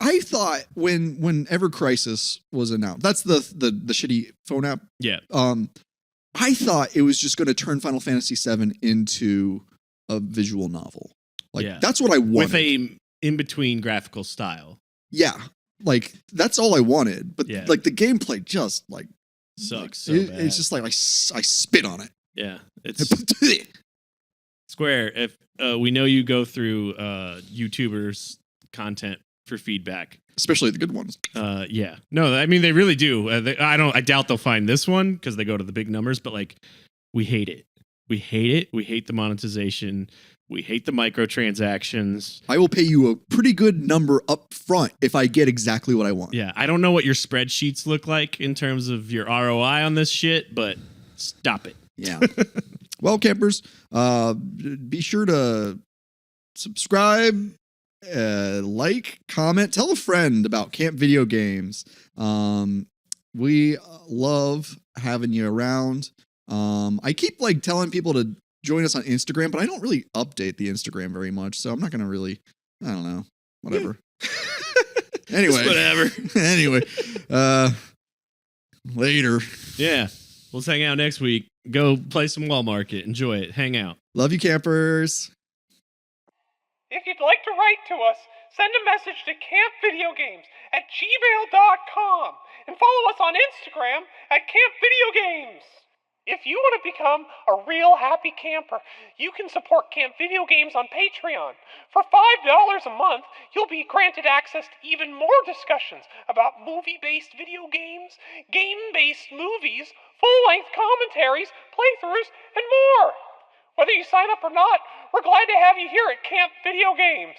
I thought when Ever Crisis was announced, that's the shitty phone app. Yeah. I thought it was just going to turn Final Fantasy VII into a visual novel. Like that's what I wanted. With a in between graphical style. Yeah. Like that's all I wanted. But like the gameplay just like sucks. Like, it's just like I spit on it. Yeah. It's Square, if we know you go through YouTubers content for feedback, especially the good ones. Yeah, no, I mean they really do. I doubt they'll find this one because they go to the big numbers. But like, we hate it. We hate it. We hate the monetization. We hate the microtransactions. I will pay you a pretty good number up front if I get exactly what I want. Yeah, I don't know what your spreadsheets look like in terms of your ROI on this shit, but stop it. Yeah. Well, campers, be sure to subscribe, like, comment, tell a friend about Camp Video Games. We love having you around. I keep like telling people to join us on Instagram, but I don't really update the Instagram very much, so I'm not going to really, I don't know, whatever. Anyway. Whatever. Anyway, later. Yeah. Let's hang out next week. Go play some Wall Market. Enjoy it. Hang out. Love you, campers. If you'd like to write to us, send a message to campvideogames@gmail.com and follow us on Instagram @campvideogames. If you want to become a real happy camper, you can support Camp Video Games on Patreon. For $5 a month, you'll be granted access to even more discussions about movie-based video games, game-based movies, full-length commentaries, playthroughs, and more. Whether you sign up or not, we're glad to have you here at Camp Video Games.